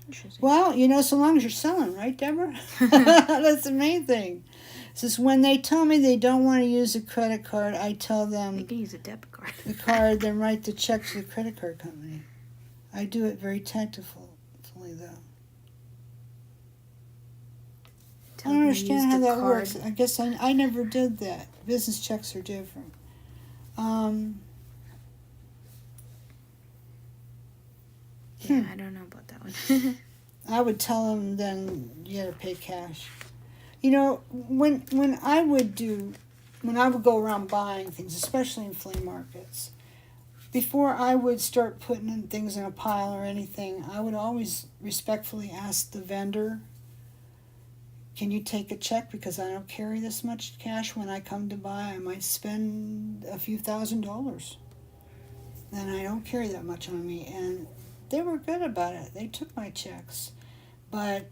Speaker 1: Interesting.
Speaker 2: Well, so long as you're selling, right, Deborah? That's the main thing. Says when they tell me they don't want to use a credit card, I tell them
Speaker 1: they can use a debit card.
Speaker 2: the card, then write the check to the credit card company. I do it very tactfully, though. I don't understand how that works. I guess I never did that. Business checks are different.
Speaker 1: Yeah, I don't know about that one.
Speaker 2: I would tell them then you got to pay cash. When I would go around buying things, especially in flea markets, before I would start putting in things in a pile or anything, I would always respectfully ask the vendor, can you take a check because I don't carry this much cash when I come to buy. I might spend a few $1,000s. And I don't carry that much on me. And they were good about it. They took my checks. But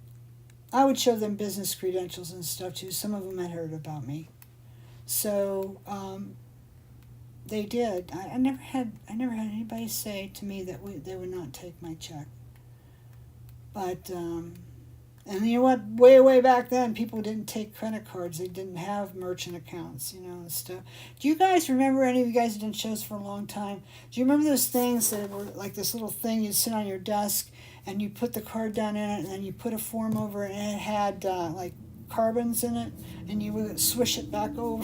Speaker 2: I would show them business credentials and stuff too. Some of them had heard about me. So they did. I never had anybody say to me that they would not take my check. But and you know what? Way back then, people didn't take credit cards. They didn't have merchant accounts, and stuff. Do you guys remember, any of you guys who done shows for a long time, do you remember those things that were like this little thing you'd sit on your desk and you put the card down in it and then you put a form over it and it had like carbons in it and you would swish it back over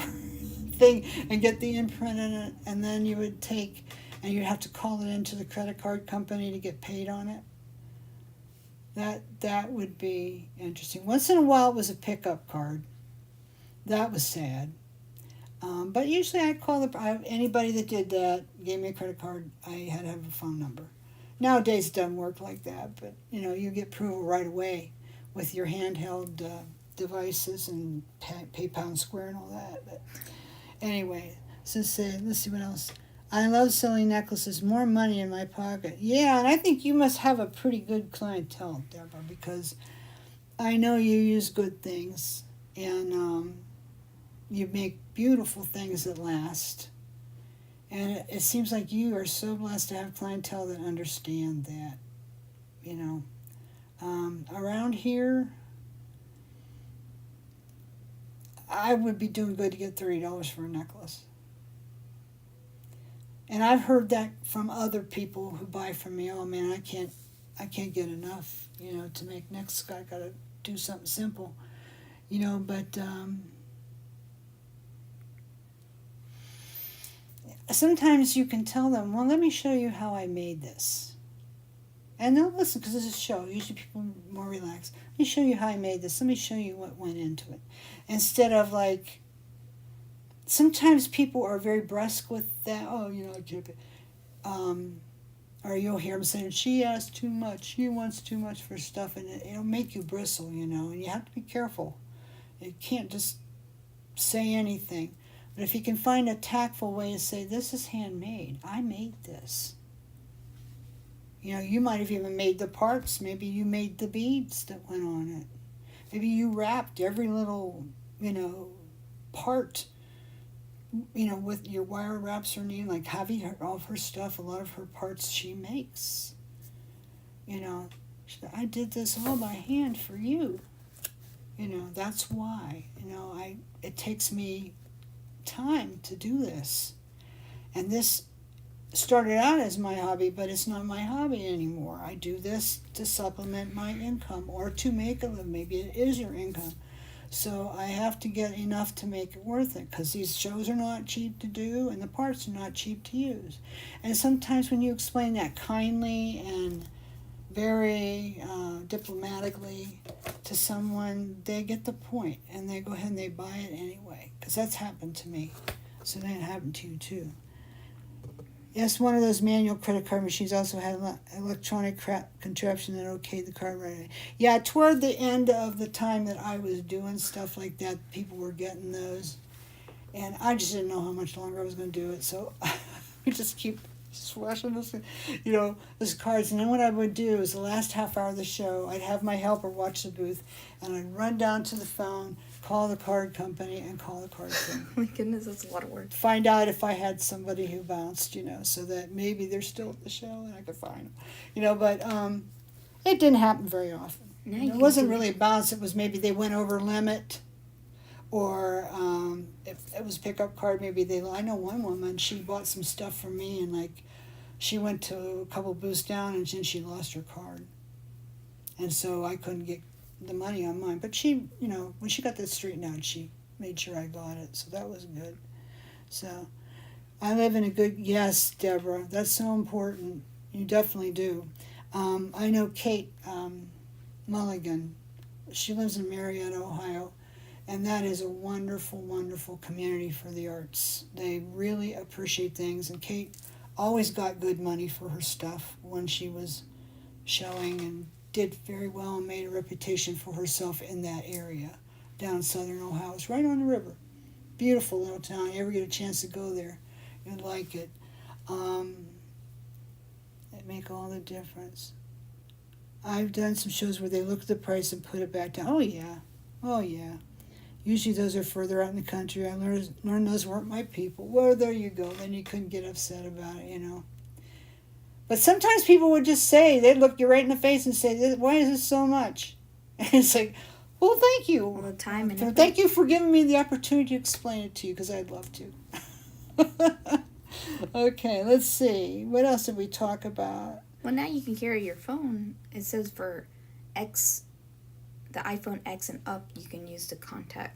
Speaker 2: thing and get the imprint in it, and then you would take and you'd have to call it into the credit card company to get paid on it? That would be interesting. Once in a while it was a pickup card. That was sad. But usually I'd call anybody that did that, gave me a credit card, I had to have a phone number. Nowadays it doesn't work like that, but you get approval right away with your handheld devices and PayPal and Square and all that. But anyway, let's see what else. I love selling necklaces. More money in my pocket. Yeah, and I think you must have a pretty good clientele, Deborah, because I know you use good things, and you make beautiful things that last. And it seems like you are so blessed to have clientele that understand that. Around here, I would be doing good to get $30 for a necklace. And I've heard that from other people who buy from me. Oh man, I can't get enough, to make next. I gotta do something simple, But sometimes you can tell them, well, let me show you how I made this, and they'll listen because this is a show. Usually people are more relaxed. Let me show you how I made this. Let me show you what went into it, instead of like. Sometimes people are very brusque with that. Oh, I can't. Or you'll hear them saying, she asks too much. She wants too much for stuff. And it'll make you bristle, and you have to be careful. You can't just say anything. But if you can find a tactful way to say, this is handmade. I made this. You might have even made the parts. Maybe you made the beads that went on it. Maybe you wrapped every little, part with your wire wraps her knee, like Javi, all of her stuff, a lot of her parts she makes. She said, I did this all by hand for you. That's why. It takes me time to do this. And this started out as my hobby, but it's not my hobby anymore. I do this to supplement my income or to make a living. Maybe it is your income. So I have to get enough to make it worth it, because these shows are not cheap to do and the parts are not cheap to use. And sometimes when you explain that kindly and very diplomatically to someone, they get the point and they go ahead and they buy it anyway, because that's happened to me. So that happened to you too. Yes, one of those manual credit card machines also had an electronic contraption that okayed the card right away. Yeah, toward the end of the time that I was doing stuff like that, people were getting those. And I just didn't know how much longer I was going to do it, so I just keep swashing those cards. And then what I would do is the last half hour of the show, I'd have my helper watch the booth, and I'd run down to the phone, call the card company, and call the card company.
Speaker 1: Oh my goodness, that's a lot of work.
Speaker 2: Find out if I had somebody who bounced, so that maybe they're still at the show and I could find them. But it didn't happen very often. It wasn't really a bounce. It was maybe they went over limit, or if it was pickup card, maybe I know one woman, she bought some stuff from me, and she went to a couple booths down, and then she lost her card. And so I couldn't get the money on mine. But she, when she got that straightened out, she made sure I got it. So that was good. So I live in a good, yes, Deborah, that's so important. You definitely do. I know Kate Mulligan. She lives in Marietta, Ohio. And that is a wonderful, wonderful community for the arts. They really appreciate things. And Kate always got good money for her stuff when she was showing, and did very well and made a reputation for herself in that area down in southern Ohio. It's right on the river. Beautiful little town. You ever get a chance to go there, you'd like it. It make all the difference. I've done some shows where they look at the price and put it back down. Oh yeah. Usually those are further out in the country. I learned those weren't my people. Well, there you go. Then you couldn't get upset about it, But sometimes people would just say, they'd look you right in the face and say, why is this so much? And it's like, well, thank you.
Speaker 1: All the time. And
Speaker 2: thank you for giving me the opportunity to explain it to you, because I'd love to. Okay, let's see. What else did we talk about?
Speaker 1: Well, now you can carry your phone. It says for the iPhone X and up, you can use the contactless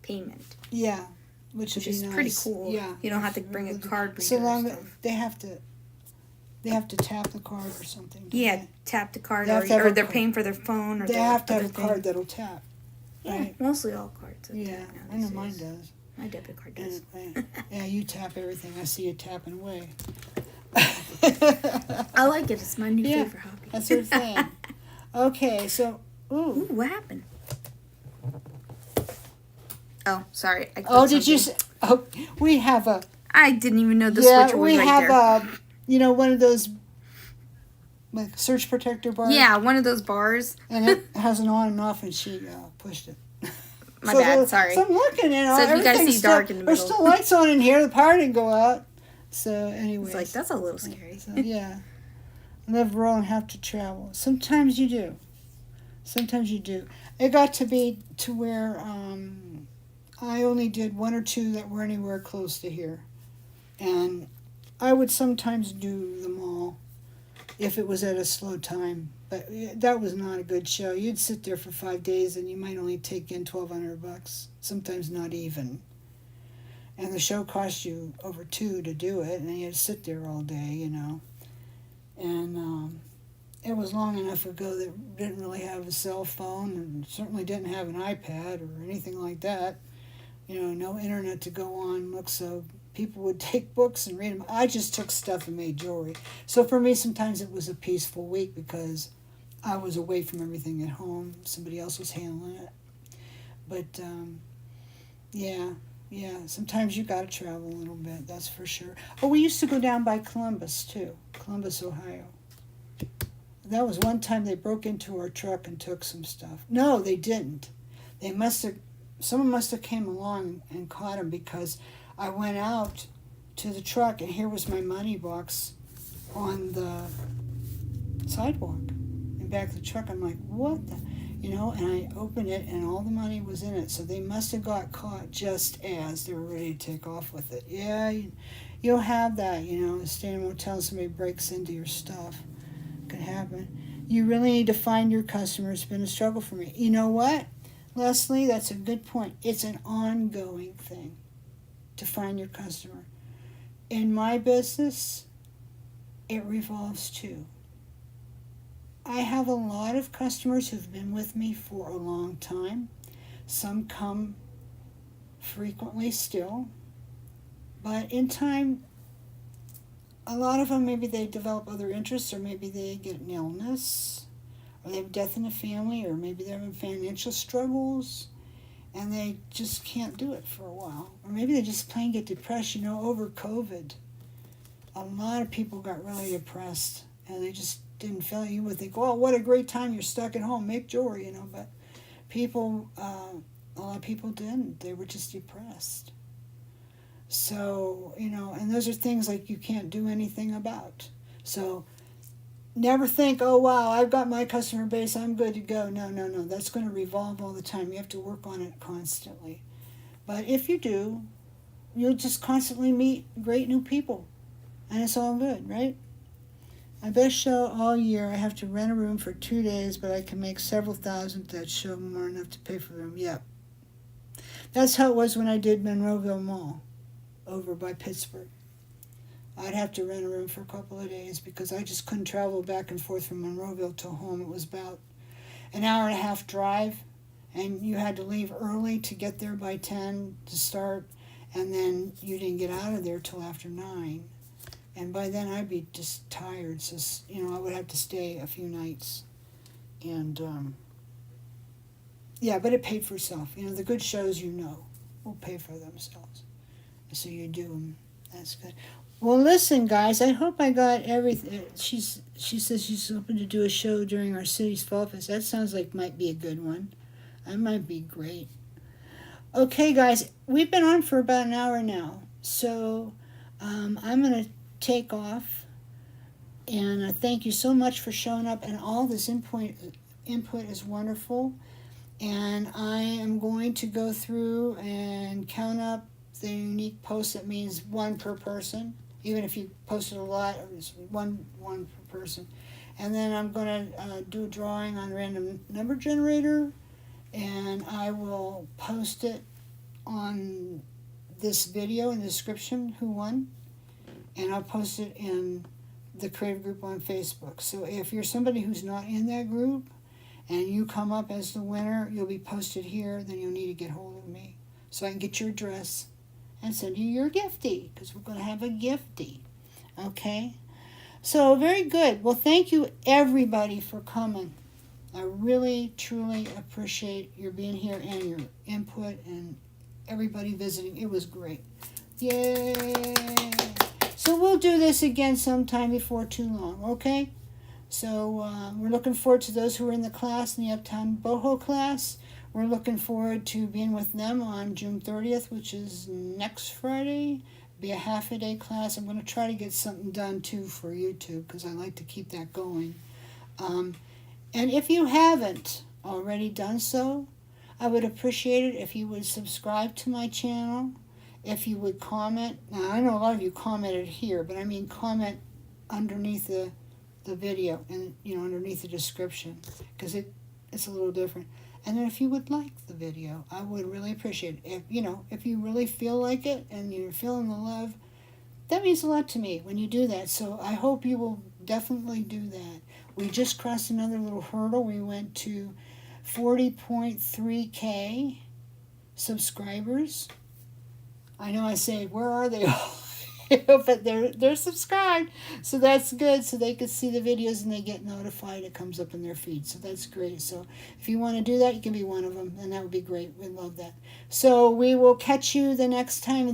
Speaker 1: payment.
Speaker 2: Yeah. Which is
Speaker 1: nice. Pretty cool.
Speaker 2: Yeah.
Speaker 1: You don't have to bring a card reader.
Speaker 2: So long as they have to tap the card or something.
Speaker 1: Yeah, tap the card, or they're paying for their phone. Or
Speaker 2: they have to have a card that'll tap.
Speaker 1: Yeah,
Speaker 2: right?
Speaker 1: Mostly all cards.
Speaker 2: Yeah, I know mine does.
Speaker 1: My debit card does.
Speaker 2: Yeah, you tap everything. I see you tapping away.
Speaker 1: I like it. It's my new favorite hobby.
Speaker 2: That's your thing. Okay, so...
Speaker 1: Ooh, what happened? Oh, sorry.
Speaker 2: Did you say... Oh, we have a...
Speaker 1: I didn't even know the switcher was right there.
Speaker 2: We have one of those like surge protector bars.
Speaker 1: Yeah, one of those bars.
Speaker 2: And it has an on and off, and she pushed it.
Speaker 1: My bad, sorry.
Speaker 2: So I'm looking,
Speaker 1: so if you guys see dark in the middle.
Speaker 2: There's still lights on in here. The power didn't go out. So anyway.
Speaker 1: It's like, that's a little scary.
Speaker 2: So, yeah. Live rural and have to travel. Sometimes you do. It got to be to where I only did one or two that were anywhere close to here. And I would sometimes do them all if it was at a slow time. But that was not a good show. You'd sit there for 5 days and you might only take in $1,200, sometimes not even. And the show cost you over $2 to do it, and you had to sit there all day, And it was long enough ago that didn't really have a cell phone, and certainly didn't have an iPad or anything like that. No internet to go on. Look, so people would take books and read them. I just took stuff and made jewelry. So for me, sometimes it was a peaceful week because I was away from everything at home. Somebody else was handling it. But, yeah, sometimes you got to travel a little bit, that's for sure. Oh, we used to go down by Columbus, too. Columbus, Ohio. That was one time they broke into our truck and took some stuff. No, they didn't. They must have someone must have came along and caught him, because I went out to the truck and here was my money box on the sidewalk in back of the truck. I'm like, what the, and I opened it and all the money was in it. So they must have got caught just as they were ready to take off with it. Yeah, you'll have that, stay in a motel and somebody breaks into your stuff. Could happen. You really need to find your customer. It's been a struggle for me. You know what, Leslie, that's a good point. It's an ongoing thing to find your customer. In my business, it revolves too. I have a lot of customers who've been with me for a long time. Some come frequently still. But in time, a lot of them, maybe they develop other interests, or maybe they get an illness, or they have death in the family, or maybe they're having financial struggles, and they just can't do it for a while. Or maybe they just plain get depressed. Over COVID, a lot of people got really depressed, and they just didn't feel. You would think, oh, what a great time, you're stuck at home, make jewelry, but people, a lot of people didn't. They were just depressed. So, and those are things like you can't do anything about. So never think, oh, wow, I've got my customer base, I'm good to go. No, that's going to revolve all the time. You have to work on it constantly. But if you do, you'll just constantly meet great new people, and it's all good, right? My best show all year, I have to rent a room for 2 days, but I can make several thousand that show, more enough to pay for the room. Yep. That's how it was when I did Monroeville Mall over by Pittsburgh. I'd have to rent a room for a couple of days because I just couldn't travel back and forth from Monroeville to home. It was about an hour and a half drive, and you had to leave early to get there by 10 to start, and then you didn't get out of there till after 9. And by then I'd be just tired, so I would have to stay a few nights. And yeah, but it paid for itself. The good shows will pay for themselves. So you do them. That's good. Well, listen, guys, I hope I got everything. She says she's hoping to do a show during our city's Fall Fest. That sounds like might be a good one. That might be great. Okay, guys, we've been on for about an hour now, so I'm going to take off, and thank you so much for showing up, and all this input is wonderful, and I am going to go through and count up the unique posts. That means one per person, even if you posted a lot, it's one per person. And then I'm going to do a drawing on random number generator, and I will post it on this video in the description, who won. And I'll post it in the creative group on Facebook. So if you're somebody who's not in that group and you come up as the winner, you'll be posted here, then you'll need to get hold of me so I can get your address and send you your giftie, because we're going to have a giftie. Okay? So very good. Well, thank you everybody for coming. I really, truly appreciate your being here and your input and everybody visiting. It was great. Yay! So we'll do this again sometime before too long, okay? So we're looking forward to those who are in the class, in the Uptown Boho class. We're looking forward to being with them on June 30th, which is next Friday. It'll be a half-a-day class. I'm going to try to get something done, too, for YouTube, because I like to keep that going. And if you haven't already done so, I would appreciate it if you would subscribe to my channel. If you would comment. Now, I know a lot of you commented here, but I mean comment underneath the video and, underneath the description, because it's a little different. And then if you would like the video, I would really appreciate it. If you really feel like it and you're feeling the love, that means a lot to me when you do that. So I hope you will definitely do that. We just crossed another little hurdle. We went to 40.3K subscribers. I know I say, where are they all? But they're subscribed, so that's good. So they can see the videos and they get notified. It comes up in their feed, so that's great. So if you want to do that, you can be one of them, and that would be great. We'd love that. So we will catch you the next time. And